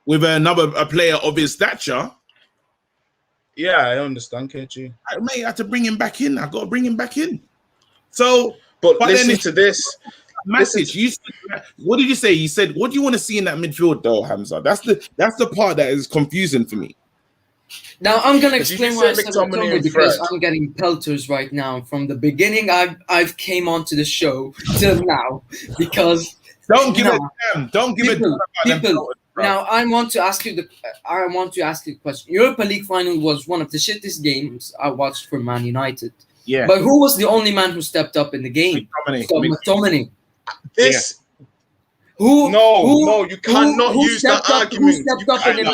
with a player of his stature. Yeah, I understand, KG. I may have to bring him back in. I got to bring him back in. So, but listen to this. Message. What did you say? You said, what do you want to see in that midfield, though, Hamza? That's the part that is confusing for me. Now I'm gonna explain why I said McTominay, because I'm getting pelters right now. From the beginning, I've came onto the show till now, because don't give a damn. Don't give a damn. People. Now I want to ask you a question. Europa League final was one of the shittest games I watched for Man United. Yeah. But who was the only man who stepped up in the game? McTominay. No, you cannot use that argument. Who stepped up in the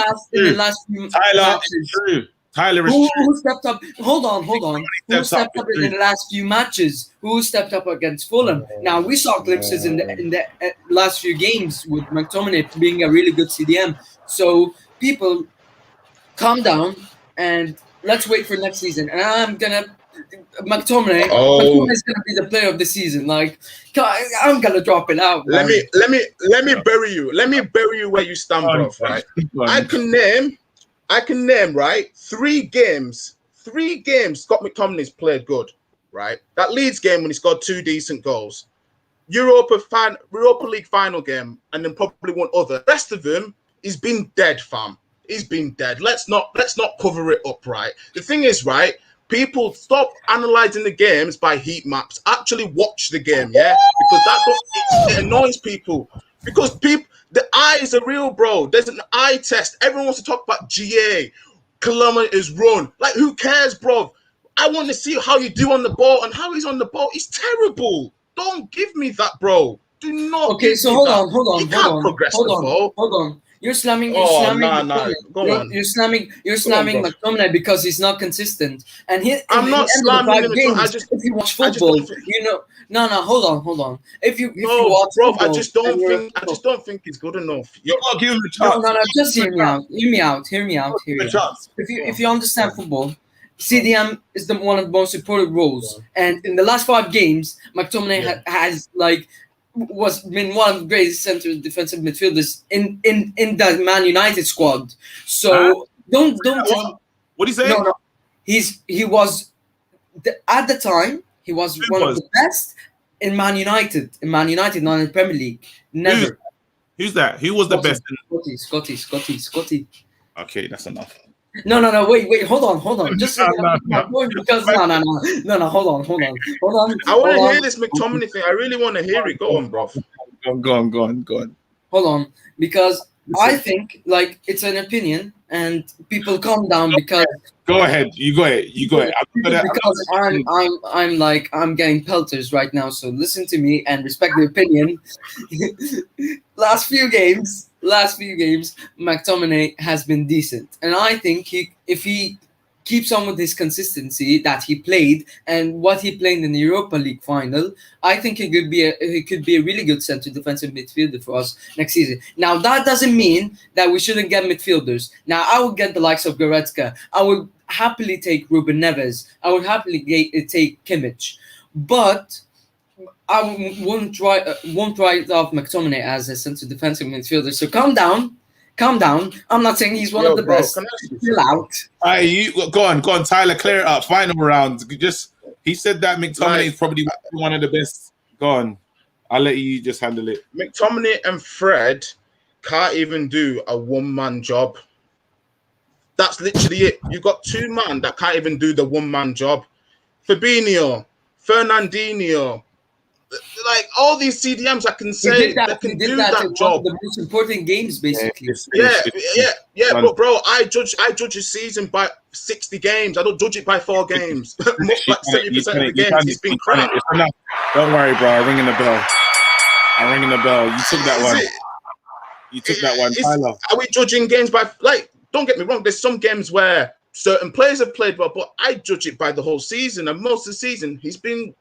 last few matches? Tyler is who stepped up? Hold on. Who stepped up in the last few matches? Who stepped up against Fulham? Now we saw glimpses in the last few games with McTominay being a really good CDM. So people, calm down and let's wait for next season. And I'm gonna. McTominay is gonna be the player of the season. Like, I'm gonna drop it out. Let me bury you. Let me bury you where you stand, bro. Right? I can name right 3 games. 3 games Scott McTominay's played good. Right? That Leeds game when he scored 2 decent goals. Europa League final game, and then probably one other. The rest of them, he's been dead, fam. He's been dead. Let's not cover it up, right? The thing is, right? People stop analyzing the games by heat maps. Actually watch the game, yeah? Because that's what it annoys people. Because the eyes are real, bro. There's an eye test. Everyone wants to talk about GA, kilometers run. Like, who cares, bro? I want to see how you do on the ball, and how he's on the ball. He's terrible. Don't give me that, bro. Do not. Okay, so hold on. Progress hold on. You're slamming. You're slamming McTominay because he's not consistent. And I'm not slamming him. If you watch football, you know. No. Hold on. If you watch football, I just don't think he's good enough. You're not giving him a chance. No. Just hear me out. Hear me out. If you understand football, CDM is one of the most important roles. And in the last 5 games, McTominay has been one of the greatest central defensive midfielders in the Man United squad. So don't what do you say? No. He was at the time he was one of the best in Man United. Not in the Premier League. Never. Who's that? Who was the best? Scotty. Okay, that's enough. No. Wait. Hold on. Just No, my point because no. Hold on. I want to hear this McTominay thing. I really want to hear it. Go on, bro. Go on. Hold on, because Listen. I think like it's an opinion, and people calm down because Go ahead. You go ahead. because I'm getting pelters right now. So listen to me and respect the opinion. last few games, McTominay has been decent, and I think if he keeps on with his consistency that he played and what he played in the Europa League final, I think he could be a really good centre defensive midfielder for us next season. Now that doesn't mean that we shouldn't get midfielders. Now I would get the likes of Goretzka. I would happily take Ruben Neves. I would happily take Kimmich, but I won't write off McTominay as a centre defensive midfielder. So calm down. I'm not saying he's one of the best. Chill out. All right, you go on, Tyler. Clear it up. Final round. He said that McTominay is probably one of the best. Go on. I'll let you just handle it. McTominay and Fred can't even do a one-man job. That's literally it. You've got two men that can't even do the one-man job. Fabinho, Fernandinho, like all these CDMs, I can say that can do that job. The most important games, basically. Yeah. But bro, I judge a season by 60 games. I don't judge it by 4 games. Like 70% of the games, it's been crap. Don't worry, bro. I'm ringing the bell. You took that one. Tyler. Are we judging games by Don't get me wrong. There's some games where certain players have played well, but I judge it by the whole season. And most of the season, he's been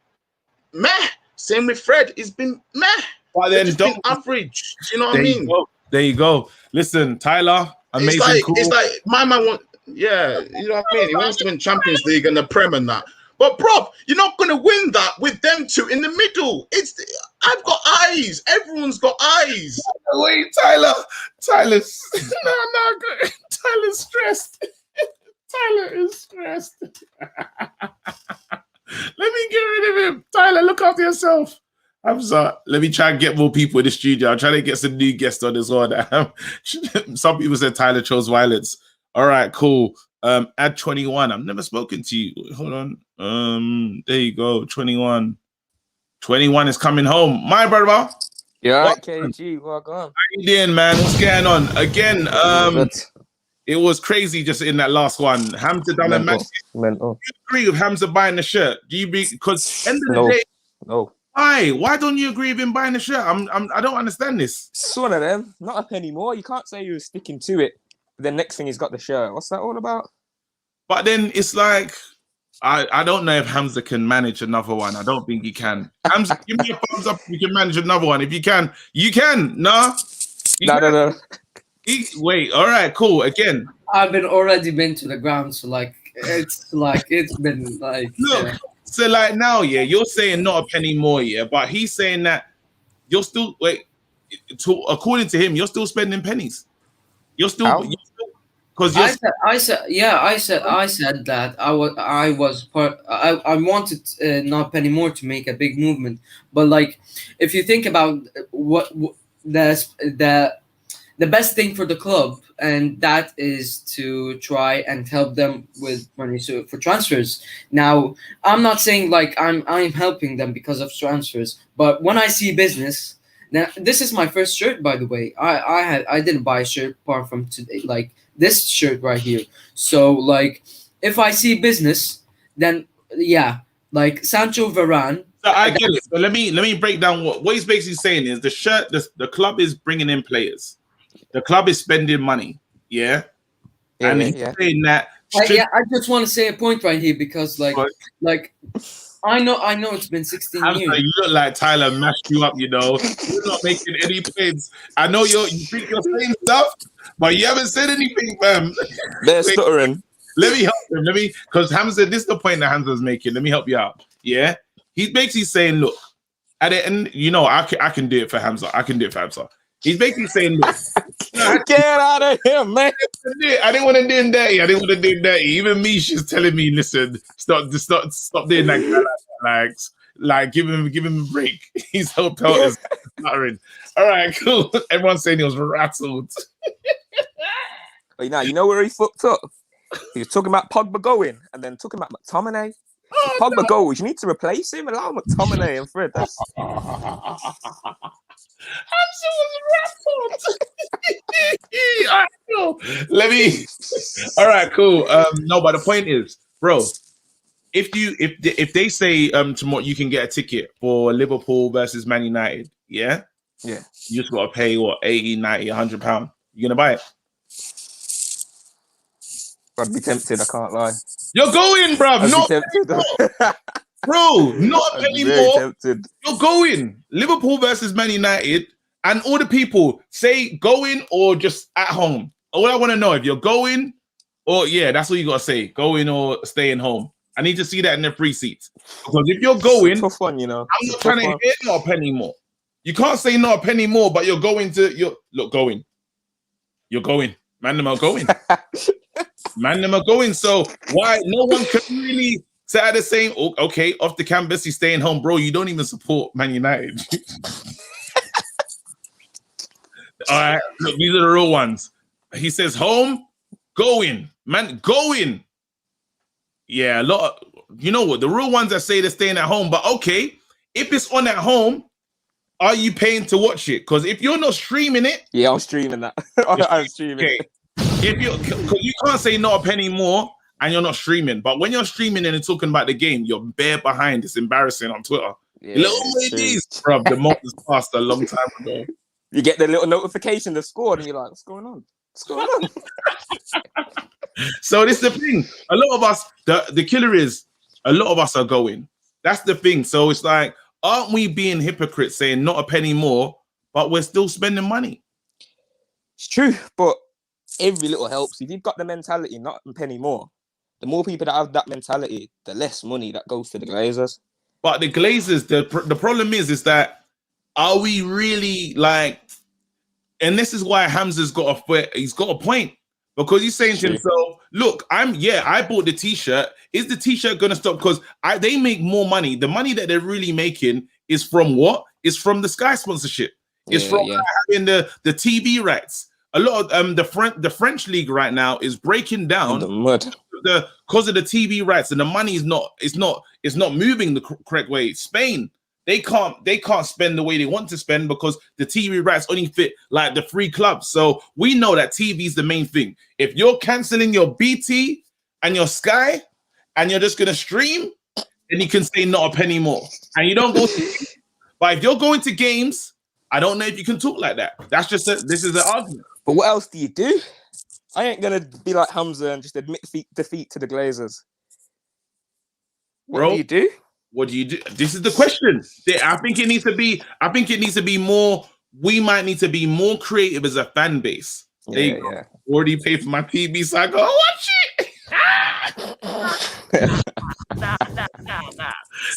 meh. Same with Fred. He's been meh. But then been average. Do you know what I mean? There you go. Listen, Tyler, amazing. It's like my man want. Yeah, you know what I mean. He wants to win Champions League and the Prem and that. But bro, you're not gonna win that with them two in the middle. I've got eyes. Everyone's got eyes. Wait, Tyler's good. Tyler's stressed. Tyler is stressed. Let me get rid of him. Tyler, look after yourself. I'm sorry. Let me try and get more people in the studio. I'm trying to get some new guests on as well. Some people said Tyler chose violence. All right, cool. Add 21. I've never spoken to you. Hold on. There you go. 21. 21 is coming home. My brother. Yeah, KG, welcome. How you doing, man? What's going on? Again, it was crazy just in that last one. Hamza done a match. Do you agree with Hamza buying the shirt? Do you because end of the day, no. Why don't you agree with him buying the shirt? I don't understand this. It's one of them. Not a penny more. You can't say you were sticking to it. The next thing he's got the shirt. What's that all about? But then it's like I don't know if Hamza can manage another one. I don't think he can. Hamza, give me a thumbs up if you can manage another one. If you can, you can. No. No. Wait, all right, cool. Again, I've already been to the ground, so it's been like look. So like now, you're saying not a penny more, but he's saying that you're still according to him, you're still spending pennies. You're still because I said that I wanted not a penny more to make a big movement, but like if you think about what the best thing for the club, and that is to try and help them with money for transfers. Now, I'm not saying like I'm helping them because of transfers, but when I see business, now this is my first shirt, by the way. I didn't buy a shirt apart from today, like this shirt right here. So like if I see business, then like Sancho Varane. So I get it. So let me break down what he's basically saying is the club is bringing in players. The club is spending money, and he's saying that. I just want to say a point right here because, like I know it's been 16 years. You look like Tyler mashed you up. You're not making any points. I know you think you're saying stuff, but you haven't said anything, fam. They're stuttering. Let me help him. Because Hamza, this is the point that Hamza's making. Let me help you out. Yeah, he's basically saying, look, at the end, I can do it for Hamza. He's basically saying, look, get out of here, man. I didn't want to do dirty. Even me, she's telling me, listen, stop doing that. Like, give him a break. He's so pelters. All right, cool. Everyone's saying he was rattled. But now, you know where he fucked up? He was talking about Pogba going, and then talking about McTominay. If Pogba goes, you need to replace him. Allow McTominay and Fred. That's Let me. All right, cool. No, but the point is, bro, if they say tomorrow you can get a ticket for Liverpool versus Man United, yeah, yeah. You just gotta pay what 80, 90, £100. You gonna buy it? I'd be tempted. I can't lie. You're going, bruv. I'd Not be tempted. bro, not I'd be anymore. very tempted. You're going Liverpool versus Man United, and all the people say going or just at home. All I want to know if you're going or that's what you gotta say. Going or staying home. I need to see that in the free seats. Because if you're going, it's a tough one, you know. I'm not trying to hear not a penny more. You can't say not a penny more, but you're going to going. You're going. Man, them are going. Man, them are going. So why no one can really say the same? Oh, okay, off the campus, he's staying home, bro. You don't even support Man United. All right, look, these are the real ones. He says home, going, man, going. Yeah, a lot. You know what? The real ones that say they're staying at home, but okay, if it's on at home, are you paying to watch it? Because if you're not streaming it, yeah, I'm streaming that. I'm streaming. Okay. If you, because you can't say not a penny more and you're not streaming, but when you're streaming and talking about the game, you're bare behind. It's embarrassing on Twitter. Yeah, little ladies, bro. The moment was passed a long time ago. You get the little notification they've scored, and you're like, "What's going on? What's going on?" So this is the thing. A lot of us, the killer is, a lot of us are going. That's the thing. So it's like, aren't we being hypocrites saying not a penny more, but we're still spending money? It's true, but every little helps. If you've got the mentality, not a penny more, the more people that have that mentality, the less money that goes to the Glazers. But the Glazers, the problem is that, are we really like, and this is why Hamza's got a point. Because he's saying to himself, look, I bought the t-shirt. Is the t-shirt gonna stop? Because they make more money. The money that they're really making is from what? It's from the Sky sponsorship. It's from having the TV rights. A lot of the French league right now is breaking down in the mud because of the TV rights, and the money is not moving the correct way. Spain, they can't spend the way they want to spend because the TV rights only fit like the free clubs. So we know that TV is the main thing. If you're canceling your BT and your Sky and you're just gonna stream, then you can say not a penny more, and you don't go to. But if you're going to games, I don't know if you can talk like that. That's just this is an argument. But what else do you do? I ain't gonna be like Hamza and just admit defeat to the Glazers. What do you do? What do you do? This is the question. I think it needs to be more. We might need to be more creative as a fan base. Yeah. Already paid for my TV, so I go watch it.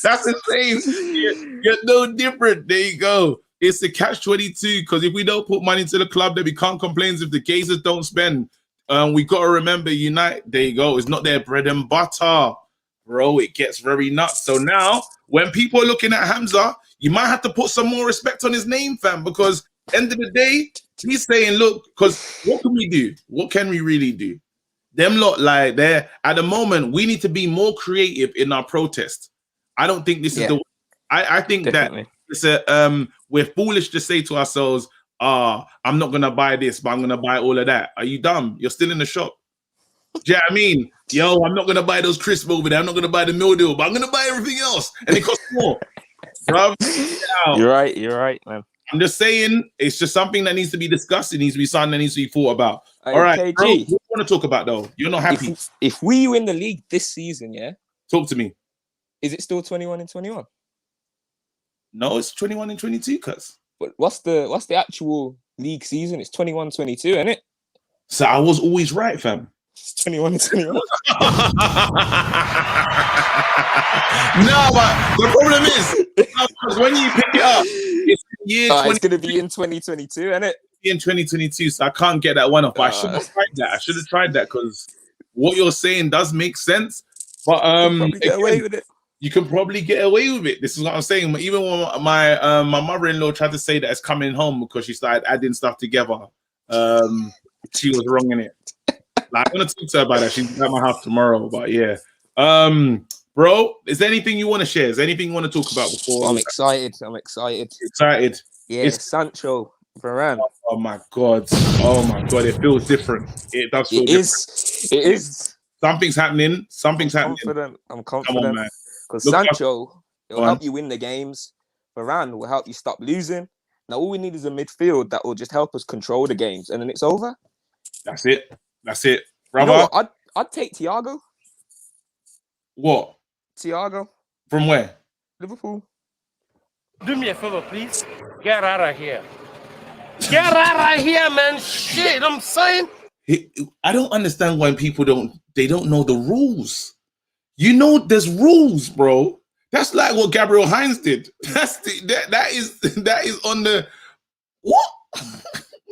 That's insane. You're no different. There you go. It's the catch-22 because if we don't put money into the club, then we can't complain if the Glazers don't spend. We got to remember United. There you go. It's not their bread and butter. Bro, it gets very nuts. So now, when people are looking at Hamza, you might have to put some more respect on his name, fam, because end of the day, he's saying, look, because what can we do? What can we really do? Them lot, like, they're at the moment, we need to be more creative in our protest. I don't think this is the way. I think definitely. That it's we're foolish to say to ourselves, I'm not going to buy this, but I'm going to buy all of that. Are you dumb? You're still in the shop. Do you know what I mean? Yo, I'm not going to buy those crisps over there. I'm not going to buy the meal deal, but I'm going to buy everything else. And it costs more. Bro, You're right, man. I'm just saying, it's just something that needs to be discussed. It needs to be something that needs to be thought about. All right, KG, bro, what do you want to talk about, though? You're not happy. If we win the league this season, talk to me. Is it still 21 and 21? No, it's 21 and 22, cuz. But what's the actual league season? It's 21-22, isn't it? So I was always right, fam. It's 21 and 21. No, but the problem is when you pick it up, it's it's gonna be in 2022, isn't it? In 2022, so I can't get that one off. But I should have tried that because what you're saying does make sense. But get away with it. You can probably get away with it. This is what I'm saying. Even when my mother-in-law tried to say that it's coming home because she started adding stuff together, she was wrong in it. Like, I'm gonna talk to her about that. She's at my house tomorrow. But yeah, bro, is there anything you want to share? Is there anything you want to talk about before? I'm excited. I'm excited. Excited. Yeah, Sancho, Varane. Oh my god. Oh my god. It feels different. It does feel different. It is. Something's happening. Something's happening. I'm Come on, confident. man. Because Look, Sancho, it'll help you win the games. Varane will help you stop losing. Now all we need is a midfield that will just help us control the games, and then it's over. That's it. That's it, brother. You know what? I'd take Thiago. What? Thiago. From where? Liverpool. Do me a favor, please. Get out of here. Get out of here, man. Shit, I'm saying. I don't understand why people don't know the rules. You know, there's rules, bro. That's like what Gabriel Hines did. That is on the what?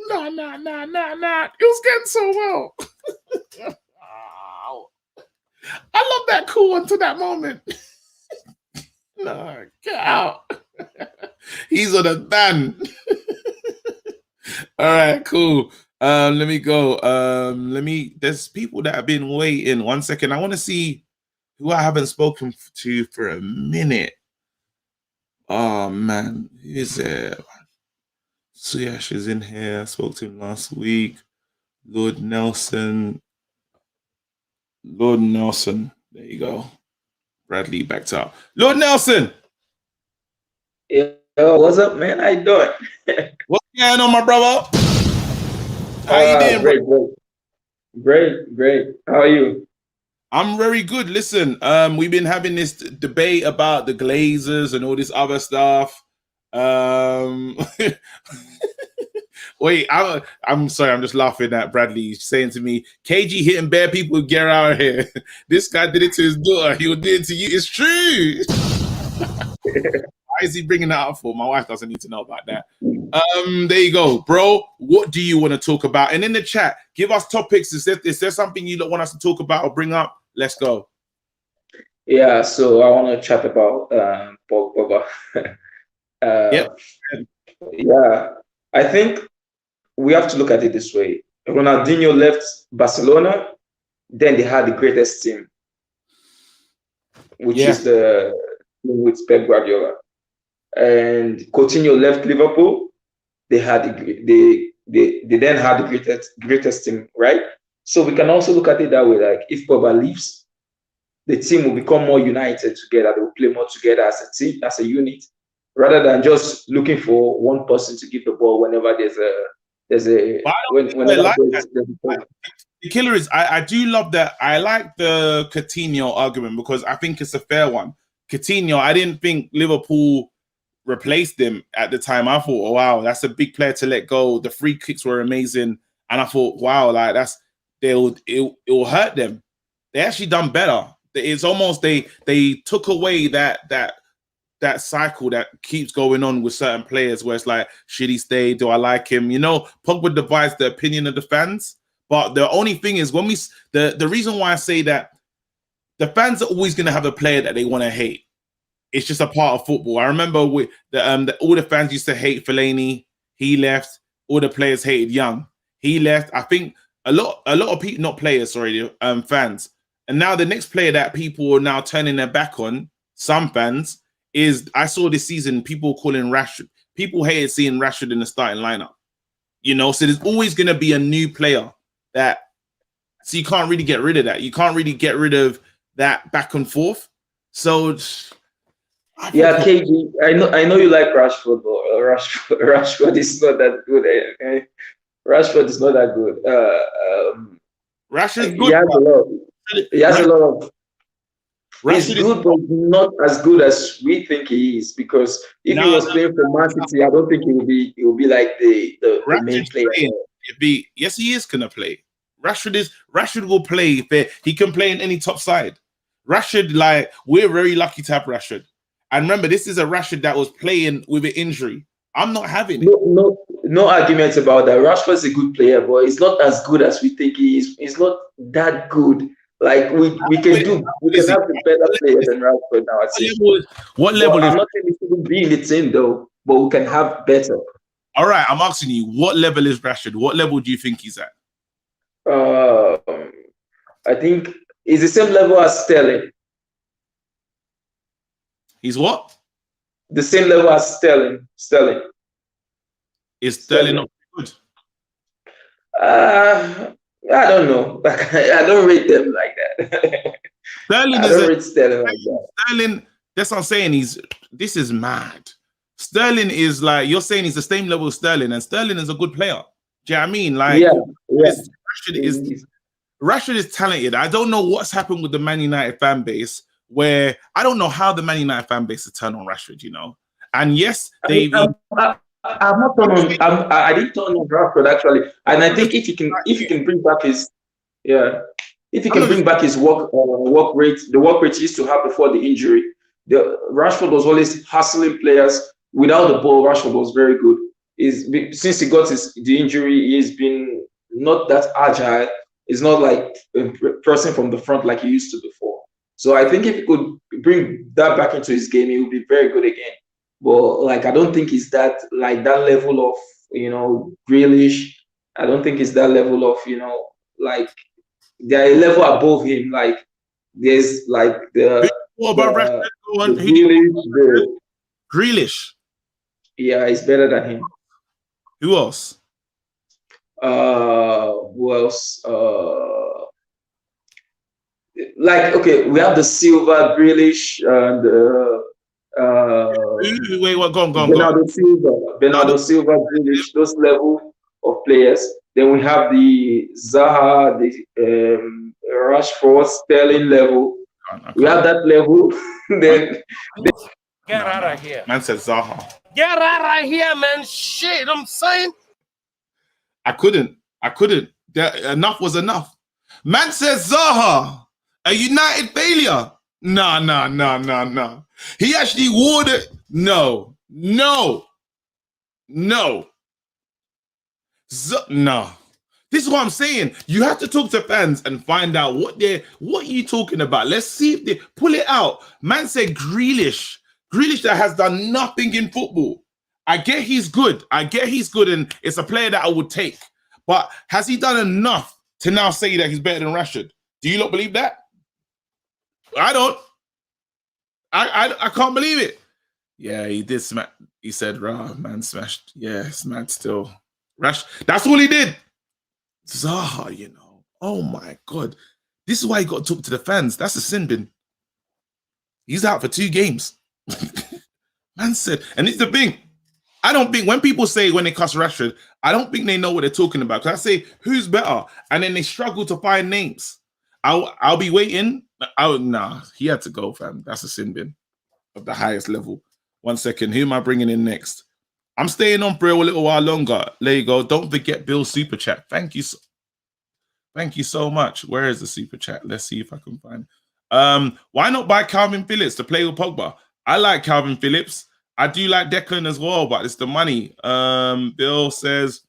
Nah. It was getting so well. I love that cool until that moment. No, get out. He's on a ban. All right, cool. Let me go. There's people that have been waiting. 1 second. I want to see who I haven't spoken to for a minute. Oh man, who is there? Suyash is in here. I spoke to him last week. Lord Nelson. There you go. Bradley backed up. Lord Nelson. Yo, what's up, man? How you doing? What's going on, my brother? How you doing, bro? Great. How are you? I'm very good. Listen, we've been having this debate about the Glazers and all this other stuff. Wait, I'm sorry. I'm just laughing at Bradley saying to me, "KG hitting bare people, get out of here." This guy did it to his daughter. He will do it to you. It's true. Why is he bringing that up for? My wife doesn't need to know about that. There you go, bro. What do you want to talk about? And in the chat, give us topics. Is there something you don't want us to talk about or bring up? Let's go. Yeah, so I want to chat about Pogba. Yep. Yeah, I think we have to look at it this way. Ronaldinho left Barcelona, then they had the greatest team, which is the team with Pep Guardiola. And Coutinho left Liverpool. They then had the greatest team, right? So we can also look at it that way. Like if Pogba leaves, the team will become more united together. They will play more together as a team, as a unit, rather than just looking for one person to give the ball whenever there's a. The killer is I do love that. I like the Coutinho argument because I think it's a fair one. Coutinho, I didn't think Liverpool replaced him at the time. I thought, oh, wow, that's a big player to let go. The free kicks were amazing, and I thought, wow, like it will hurt them. They actually done better. It's almost they took away that cycle that keeps going on with certain players where it's like, should he stay? Do I like him? You know, Pogba divides the opinion of the fans. But the only thing is, when the reason why I say that, the fans are always going to have a player that they want to hate. It's just a part of football. I remember with all the fans used to hate Fellaini. He left. All the players hated Young. He left. I think a lot of people, not players, sorry, fans. And now the next player that people are now turning their back on, some fans, is I saw this season people calling Rashford. People hated seeing Rashford in the starting lineup. You know, so there's always going to be a new player so you can't really get rid of that. You can't really get rid of that back and forth. So yeah, KG, I know you like Rashford, but Rashford is not that good. Rashford is not that good. Rashford's good. He has a lot of. He's good, but not as good as we think he is. Because if he was playing for Man City, I don't think he will be like the main player. Yes, he is gonna play. Rashford will play if he can play in any top side. Rashford, like, we're very lucky to have Rashford. And remember, this is a Rashford that was playing with an injury. I'm not having it. No arguments about that. Rashford's a good player, but he's not as good as we think he is. He's not that good. Like we can have the better player than Rashford now. What level? I'm not saying he shouldn't be in the team though, but we can have better. All right, I'm asking you, what level is Rashford? What level do you think he's at? I think he's the same level as Sterling. He's what? The same level as Sterling. Is Sterling not good? I don't know. I don't rate them like that. Sterling I don't rate Sterling like that. Sterling, that's what I'm saying. This is mad. Sterling is like, you're saying he's the same level as Sterling, and Sterling is a good player. Do you know what I mean? Like, Rashford is talented. I don't know what's happened with the Man United fan base, where I don't know how the Man United fan base has turned on Rashford, you know. And yes, I'm not turn on. I didn't turn on Rashford actually, and I think if he can bring back his work rate, the work rate he used to have before the injury, Rashford was always hustling players without the ball. Rashford was very good. Since he got the injury, he's been not that agile. It's not like pressing from the front like he used to before. So I think if he could bring that back into his game, he would be very good again. But like, I don't think it's that level of, Grealish. I don't think it's that level of, like they're a level above him. Like there's like the Grealish. Yeah, he's better than him. Who else? Who else? Like, okay, we have the Silva, Grealish, and wait, what? Go on. Bernardo Silva, Grealish, those level of players. Then we have the Zaha, the Rashford, Sterling level. We have that level. Then get out of here. Man said Zaha. Get out of here, man. Shit, I'm saying. I couldn't. Enough was enough. Man says Zaha, a United failure. No. He actually wore it. No. No. This is what I'm saying. You have to talk to fans and find out what you talking about. Let's see if they pull it out. Man said Grealish that has done nothing in football. I get he's good, and it's a player that I would take. But has he done enough to now say that he's better than Rashford? Do you not believe that? I don't. I can't believe it. Yeah, he did smash. He said, "Rah, man smashed." Yeah, smashed still. That's all he did. Zaha, Oh my God. This is why he got to talk to the fans. That's a sin bin. He's out for 2 games. Man said, and it's the thing. I don't think when people say when they cuss Rashford, I don't think they know what they're talking about. Because I say, who's better? And then they struggle to find names. I'll be waiting. Nah, he had to go, fam. That's a sin bin of the highest level. 1 second. Who am I bringing in next? I'm staying on for a little while longer. There you go. Don't forget Bill's super chat. Thank you so much. Where is the super chat? Let's see if I can find it. Why not buy Calvin Phillips to play with Pogba? I like Calvin Phillips. I do like Declan as well, but it's the money. Bill says,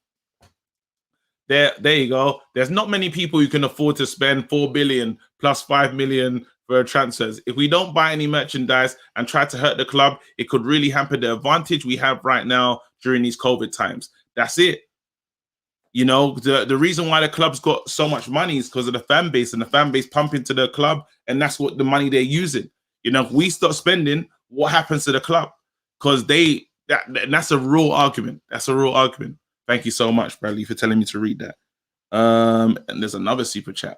there you go. There's not many people who can afford to spend 4 billion plus 5 million for transfers. If we don't buy any merchandise and try to hurt the club, it could really hamper the advantage we have right now during these COVID times. That's it. The reason why the club's got so much money is because of the fan base, and the fan base pump into the club, and that's what the money they're using. If we stop spending, what happens to the club? Because that's a real argument. That's a real argument. Thank you so much, Bradley, for telling me to read that. And there's another super chat.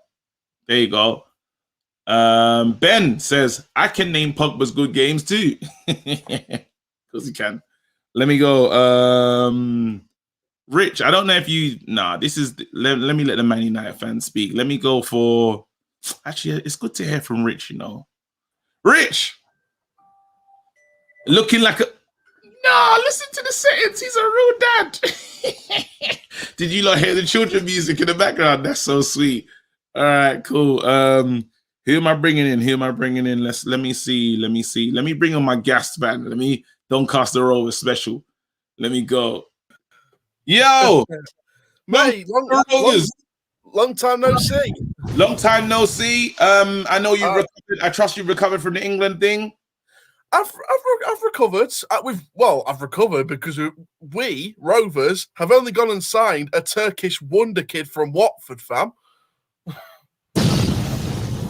There you go. Ben says, I can name Pogba's good games too. Because he can. Let me go. Rich, I don't know if you... this is... Let me let the Man United fans speak. Let me go for... Actually, it's good to hear from Rich, Rich! Looking like a... No, listen to the settings. He's a real dad. Did you not hear the children music in the background? That's so sweet. All right, cool. Who am I bringing in? Let me see. Let me bring on my guest band. Let me Doncaster Rovers special. Let me go. Yo, mate, long time no see. Long time no see. I know you recovered. I trust you recovered from the England thing. I've recovered. I've recovered because we Rovers have only gone and signed a Turkish wonder kid from Watford, fam.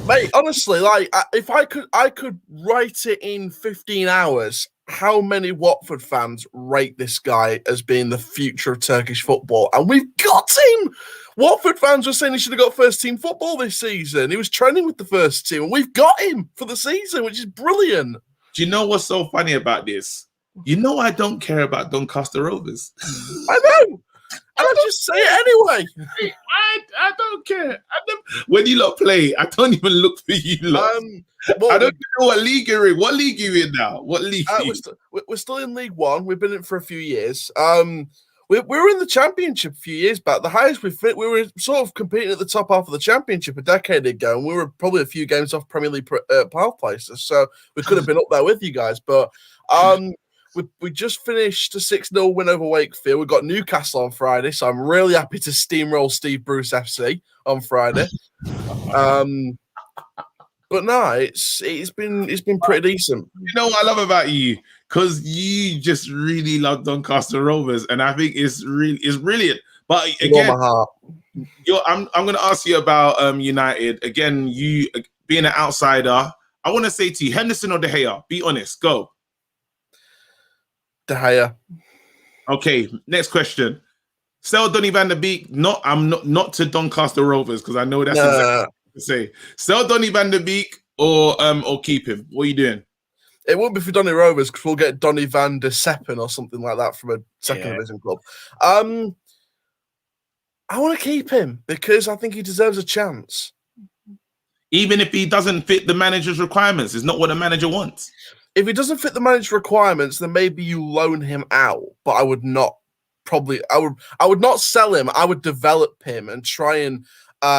Mate, honestly, like if I could write it in 15 hours. How many Watford fans rate this guy as being the future of Turkish football? And we've got him. Watford fans were saying he should have got first team football this season. He was training with the first team, and we've got him for the season, which is brilliant. Do you know what's so funny about this? You know I don't care about Doncaster Rovers. I know. And I just say it anyway. I don't care. When you lot play, I don't even look for you lot. I don't know what league you're in. What league are you in now? What league? We're still in League One. We've been in it for a few years. We were in the Championship a few years back. The highest we were sort of competing at the top half of the Championship a decade ago, and we were probably a few games off Premier League places. So we could have been up there with you guys, but. We just finished a 6-0 win over Wakefield. We've got Newcastle on Friday, so I'm really happy to steamroll Steve Bruce FC on Friday. But no, it's been pretty decent. You know what I love about you? Because you just really love Doncaster Rovers, and I think it's brilliant. But again, I'm going to ask you about United. Again, you being an outsider, I want to say to you, Henderson or De Gea? Be honest. Go. De Gea. Okay, next question. Sell Donnie Van De Beek. I'm not to Doncaster Rovers because I know that's exactly what to say. Sell Donnie Van De Beek or keep him. What are you doing? It won't be for Donny Rovers because we'll get Donny Van De Seppen or something like that from a second division club. I want to keep him because I think he deserves a chance. Even if he doesn't fit the manager's requirements, it's not what the manager wants. If he doesn't fit the manager's requirements, then maybe you loan him out. But I would not I would not sell him. I would develop him and try and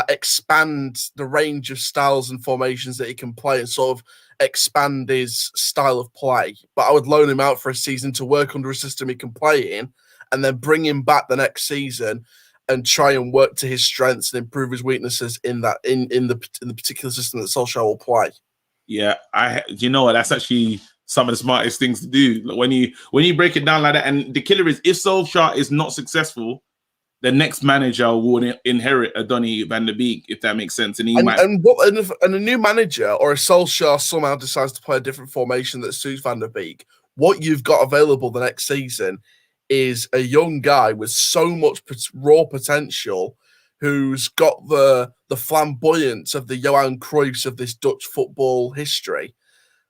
expand the range of styles and formations that he can play and sort of expand his style of play. But I would loan him out for a season to work under a system he can play in, and then bring him back the next season and try and work to his strengths and improve his weaknesses in the particular system that Solskjaer will play. Yeah, you know what? That's actually some of the smartest things to do. When you break it down like that, and the killer is if Solskjaer is not successful, the next manager will inherit a Donny Van Der Beek, if that makes sense. And a new manager or a Solskjaer somehow decides to play a different formation that suits Van Der Beek, what you've got available the next season is a young guy with so much raw potential who's got the flamboyance of the Johan Cruyffs of this Dutch football history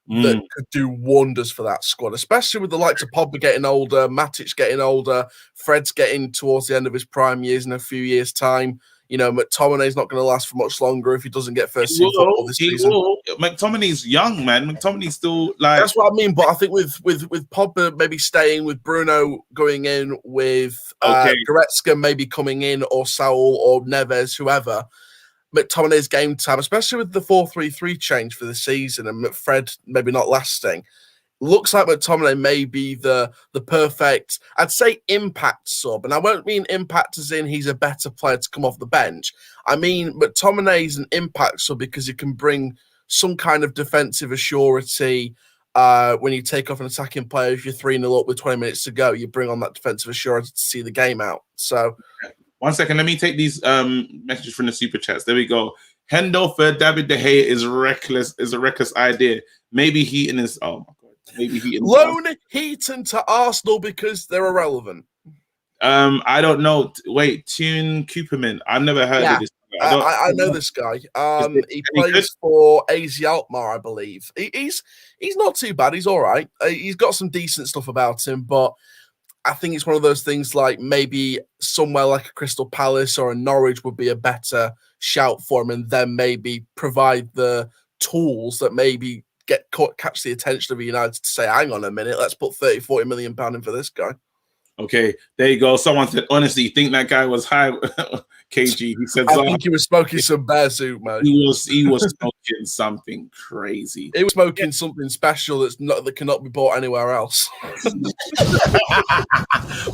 that could do wonders for that squad, especially with the likes of Pogba getting older, Matic getting older, Fred's getting towards the end of his prime years in a few years' time. You know, McTominay's not going to last for much longer if he doesn't get first team football this season. McTominay's young, man. McTominay's still like... That's what I mean, but I think with Pogba maybe staying, with Bruno going in, with Goretzka maybe coming in, or Saul or Neves, whoever, McTominay's game time, especially with the 4-3-3 change for the season and Fred maybe not lasting, looks like McTominay may be the perfect, I'd say, impact sub. And I won't mean impact as in he's a better player to come off the bench. I mean McTominay's an impact sub because he can bring some kind of defensive assurity when you take off an attacking player. If you're 3-0 up with 20 minutes to go, you bring on that defensive assurity to see the game out. So... 1 second, let me take these messages from the super chats. There we go. Hendo for David De Gea is a reckless idea. Maybe Heaton is loan Heaton to Arsenal because they're irrelevant. I don't know. Wait, Tune Cooperman. I've never heard of this. I know this guy. He plays for AZ Alkmaar, I believe. He's not too bad. He's all right. He's got some decent stuff about him, but I think it's one of those things like maybe somewhere like a Crystal Palace or a Norwich would be a better shout for him, and then maybe provide the tools that maybe catch the attention of United to say, hang on a minute, let's put 30-40 million pound in for this guy. Okay, there you go. Someone said, honestly, you think that guy was high? KG, he said, I think he was smoking some bear soup, man. He was smoking something crazy. He was smoking something special that cannot be bought anywhere else.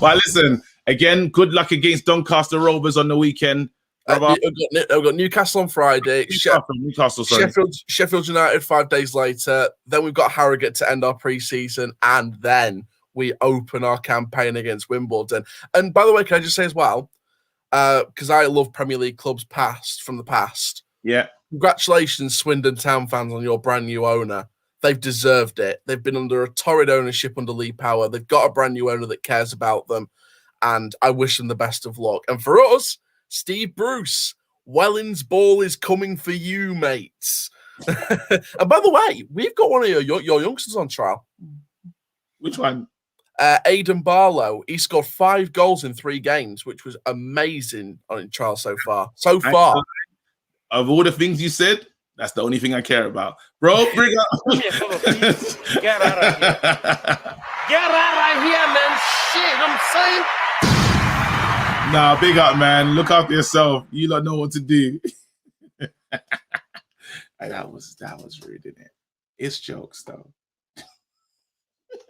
Well, listen, again, good luck against Doncaster Rovers on the weekend. I've got Newcastle on Friday. Sheffield United 5 days later. Then we've got Harrogate to end our pre-season, and then we open our campaign against Wimbledon. And by the way, can I just say as well, because I love Premier League clubs from the past. Yeah. Congratulations, Swindon Town fans, on your brand new owner. They've deserved it. They've been under a torrid ownership under Lee Power. They've got a brand new owner that cares about them, and I wish them the best of luck. And for us, Steve Bruce, Welling's ball is coming for you, mates. And by the way, we've got one of your youngsters on trial. Which one? Aidan Barlow. He scored 5 goals in 3 games, which was amazing on trial so far. Of all the things you said, that's the only thing I care about. Bro, bring up. Get out of here. Get out of here, man. Shit, I'm saying. Nah, big up, man. Look after yourself. You don't know what to do. that was rude, isn't it? It's jokes, though. This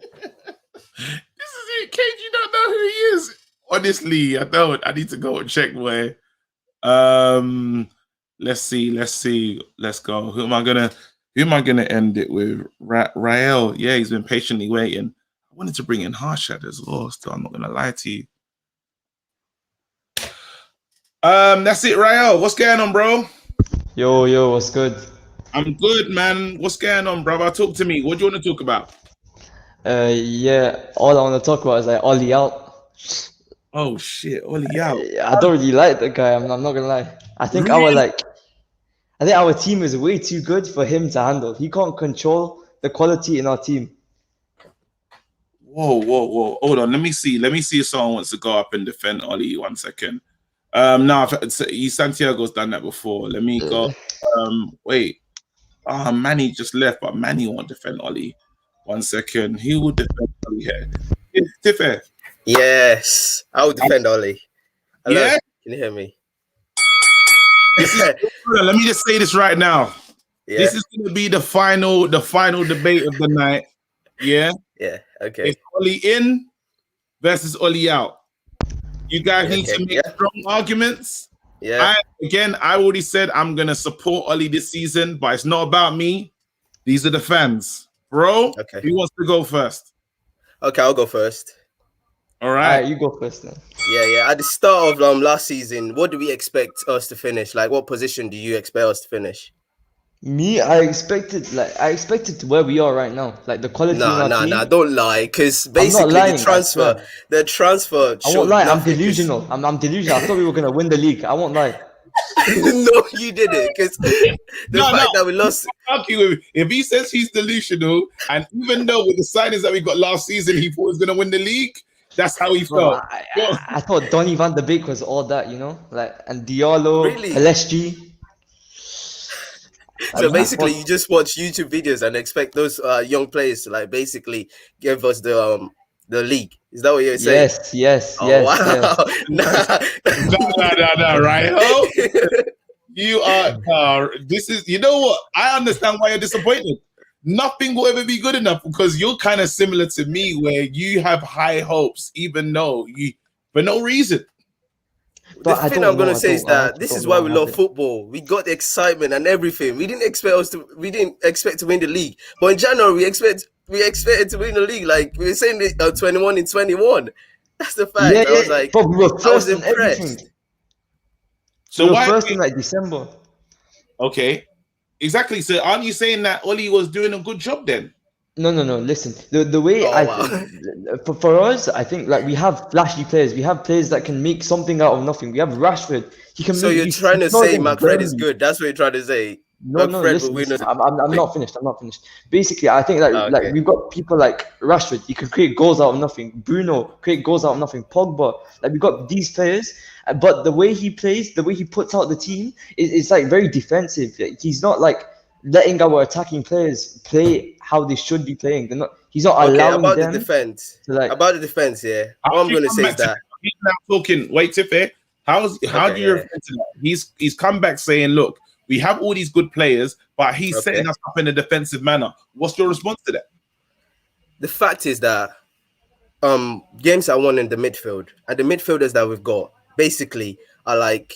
is it, Cage. You don't know who he is. Honestly, I don't. I need to go and check where. Let's see. Let's go. Who am I gonna end it with? Rael. Yeah, he's been patiently waiting. I wanted to bring in Harshad as well, so I'm not gonna lie to you. That's it, Rael. What's going on, bro? Yo, what's good? I'm good, man. What's going on, brother? Talk to me. What do you want to talk about? Yeah, all I want to talk about is like Ollie out. Oh shit, Ollie out. I don't really like that guy. I'm not gonna lie. I think Really? our team is way too good for him to handle. He can't control the quality in our team. Whoa. Hold on. Let me see if someone wants to go up and defend Ollie. 1 second. No, Santiago's done that before. Let me go. Wait. Manny just left, but Manny won't defend Ollie. 1 second. He will defend Ollie here. Tiffy. Yes, I will defend Ollie. Hello? Yeah? Can you hear me? Let me just say this right now. Yeah. This is going to be the final debate of the night. Yeah? Yeah, okay. It's Ollie in versus Ollie out. You guys need to make strong arguments. Yeah. I already said I'm going to support Ollie this season, but it's not about me. These are the fans. Bro, who wants to go first? Okay, I'll go first. All right. You go first then. Yeah. At the start of last season, what do we expect us to finish? Like, what position do you expect us to finish? Me, I expected to where we are right now. Like the quality in our team. Nah, don't lie. Because basically lying, the transfer. I won't lie. I'm delusional. I'm delusional. I thought we were gonna win the league. I won't lie. No, you didn't. Because the fact that we lost. If he says he's delusional, and even though with the signings that we got last season, he thought he was gonna win the league. That's how he felt. I thought Donnie Van De Beek was all that, and Diallo, LSG. So basically, you just watch YouTube videos and expect those young players to basically give us the league. Is that what you're saying? Yes. Wow. No, right? You are. This is. You know what? I understand why you're disappointed. Nothing will ever be good enough because you're kind of similar to me, where you have high hopes, even though for no reason. The thing I'm gonna say is that this is why we love football. We got the excitement and everything. We didn't expect to win the league, but in January we expected to win the league. Like we were saying, 21 in 21. That's the fact. Yeah, I was like, but we were first I was in impressed. everything. So we were why first in December? Okay, exactly. So aren't you saying that Ollie was doing a good job then? No. Listen, the way for us, I think we have flashy players. We have players that can make something out of nothing. We have Rashford. He can. So you're trying to say McFred is good? That's what you're trying to say. No. Listen, I'm not finished. Basically, I think we've got people like Rashford. He can create goals out of nothing. Bruno create goals out of nothing. Pogba. We've got these players, but the way he plays, the way he puts out the team, is very defensive. He's not letting our attacking players play how they should be playing. He's not allowing about them the defense. About the defense, yeah. What I'm going to say is that he's now talking. Wait, Tiffy, how do you refer to that? He's come back saying, "Look, we have all these good players, but he's setting us up in a defensive manner." What's your response to that? The fact is that games are won in the midfield, and the midfielders that we've got basically are like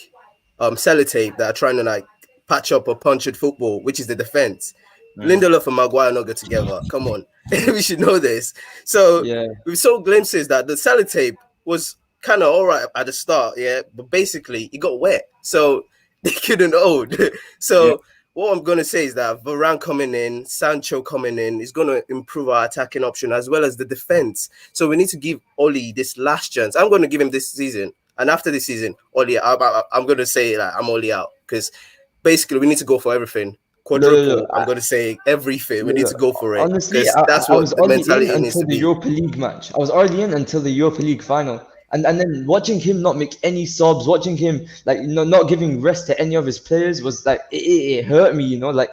sellotape that are trying to patch up a punctured football, which is the defense. Lindelof and Maguire not good together. Come on, we should know this. So we saw glimpses that the sellotape was kind of all right at the start, yeah, but basically it got wet, so they couldn't hold. So what I'm gonna say is that Varane coming in, Sancho coming in is gonna improve our attacking option as well as the defense. So we need to give Oli this last chance. I'm gonna give him this season, and after this season, Oli, I'm gonna say like I'm Oli out because basically we need to go for everything. Quadruple. I'm going to say everything. We need to go for it. Honestly, that's I what was the already mentality in needs until to the be. Europa League match. I was already in until the Europa League final. And then watching him not make any subs, watching him like not giving rest to any of his players was like it hurt me, you know. Like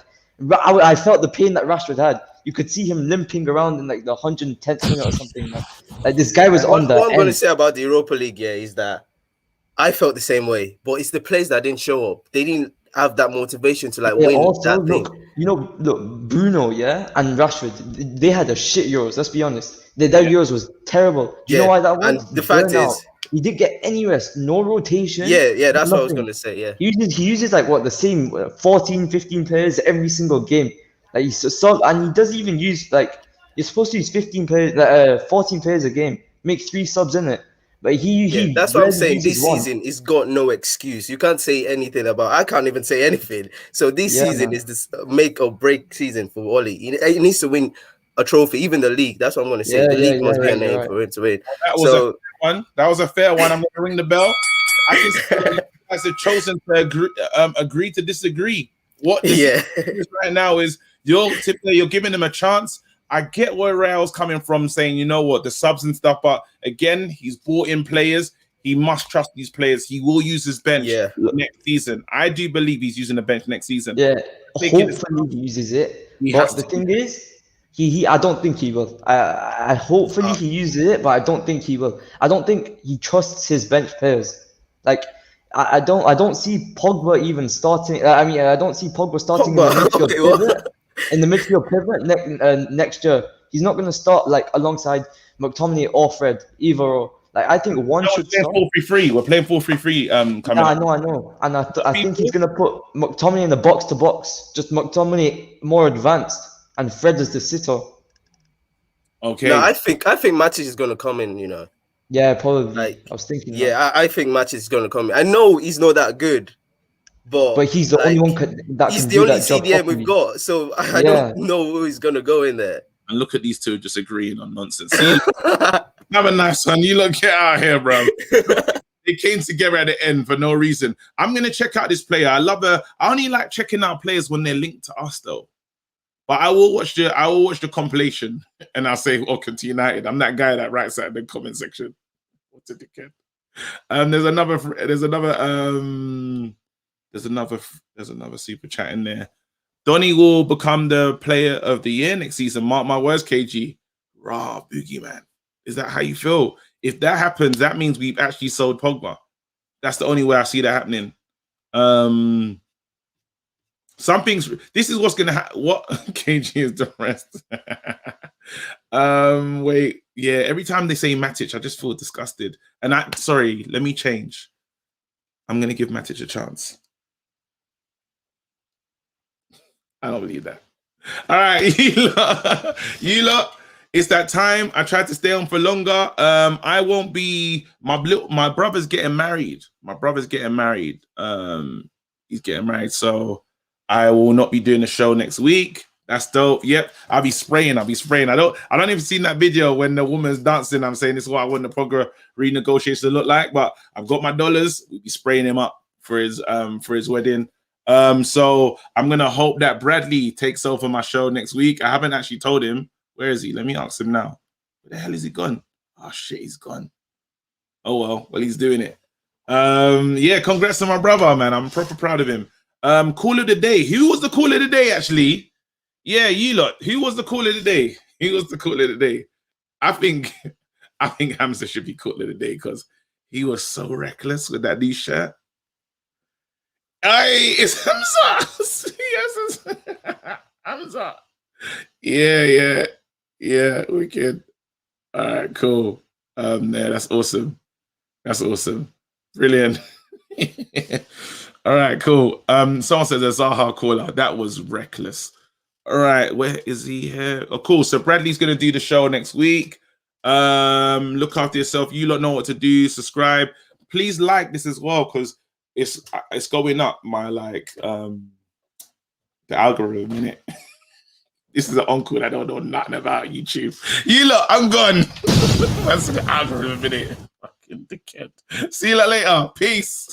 I felt the pain that Rashford had. You could see him limping around in like the 110th minute or something. Like this guy was on the What I'm going to end. say about the Europa League, yeah, is that I felt the same way, but it's the players that didn't show up. They didn't have that motivation to like win Also, that thing. look, Bruno, yeah, and Rashford, they had a shit Euros. Let's be honest. Their Euros was terrible. Do you know why that was? And the fact is, he didn't get any rest, no rotation. Yeah, that's nothing. what I was going to say. Yeah, he uses like what the same 14, 15 players every single game. Like he's so, and he doesn't even use like you're supposed to use 15 players, 14 players a game. Make 3 subs in it. But he that's what I'm saying. uses This one. season is got no excuse. You can't say anything about. I can't even say anything. So this season is this make or break season for Oli. He needs to win a trophy, even the league. That's what I'm going to say. The league must be an aim for him to win. That was a fair one. That was a fair one. I'm going to ring the bell. I can see you guys have chosen to agree to disagree. What this is right now is you're giving him a chance. I get where Real's coming from, saying, you know what, the subs and stuff, but again, he's brought in players. He must trust these players. He will use his bench next season. I do believe he's using the bench next season. Yeah, hopefully he uses it. But the thing is, I don't think he will. I hopefully he uses it, but I don't think he will. I don't think he trusts his bench players. Like I don't see Pogba even starting. I don't see Pogba starting in the midfield pivot. In the midfield pivot next year, he's not going to start like alongside McTominay or Fred either. Or like I think one should start. 4-3-3. We're playing 4-3-3. Coming. I know, and I think he's going to put McTominay in the box to box. Just McTominay more advanced, and Fred is the sitter. Okay. No, I think Matic is going to come in. You know. Yeah, probably. Like, I was thinking. Yeah, I think Matic is going to come in. I know he's not that good. But he's the only one that he's can the do only that job CDM properly. we've got, so I don't know who is gonna go in there. And look at these two just agreeing on nonsense. Have a nice one. You look, get out here, bro. They came together at the end for no reason. I'm gonna check out this player. I only like checking out players when they're linked to us, though. But I will watch the compilation and I'll say, welcome to United. I'm that guy that writes that in the comment section. What's a dickhead? There's another super chat in there. Donnie will become the player of the year next season. Mark my words, KG. Raw boogeyman. Is that how you feel? If that happens, that means we've actually sold Pogba. That's the only way I see that happening. This is what's gonna happen. What KG is the rest. Wait, yeah. Every time they say Matic, I just feel disgusted. And let me change. I'm gonna give Matic a chance. I don't believe that. All right, you lot, it's that time. I tried to stay on for longer. I won't be. My brother's getting married. He's getting married, so I will not be doing the show next week. That's dope. Yep, I'll be spraying. I don't even seen that video when the woman's dancing. I'm saying this is what I want the Pogba renegotiation to look like. But I've got my dollars. We'll be spraying him up for his wedding. So I'm gonna hope that Bradley takes over my show next week. I haven't actually told him. Where is he? Let me ask him now. Where the hell is he gone? Oh shit, he's gone. Oh well, he's doing it. Yeah, congrats to my brother, man. I'm proper proud of him. Call of the day. Who was the call of the day, actually? Yeah, you lot. Who was the call of the day? I think Hamza should be call of the day because he was so reckless with that new shirt. Hey, it's Hamza. Yes, it's Hamza. Yeah, wicked. All right, cool. Yeah, that's awesome. Brilliant. All right, cool. Someone says a Zaha caller. That was reckless. All right, where is he here? Oh, cool. So Bradley's gonna do the show next week. Look after yourself. You lot know what to do. Subscribe. Please like this as well, because it's going up. My the algorithm, innit? This is an uncle that don't know nothing about YouTube. You lot, I'm gone. That's the algorithm, innit? Fucking dickhead. See you lot later. Peace.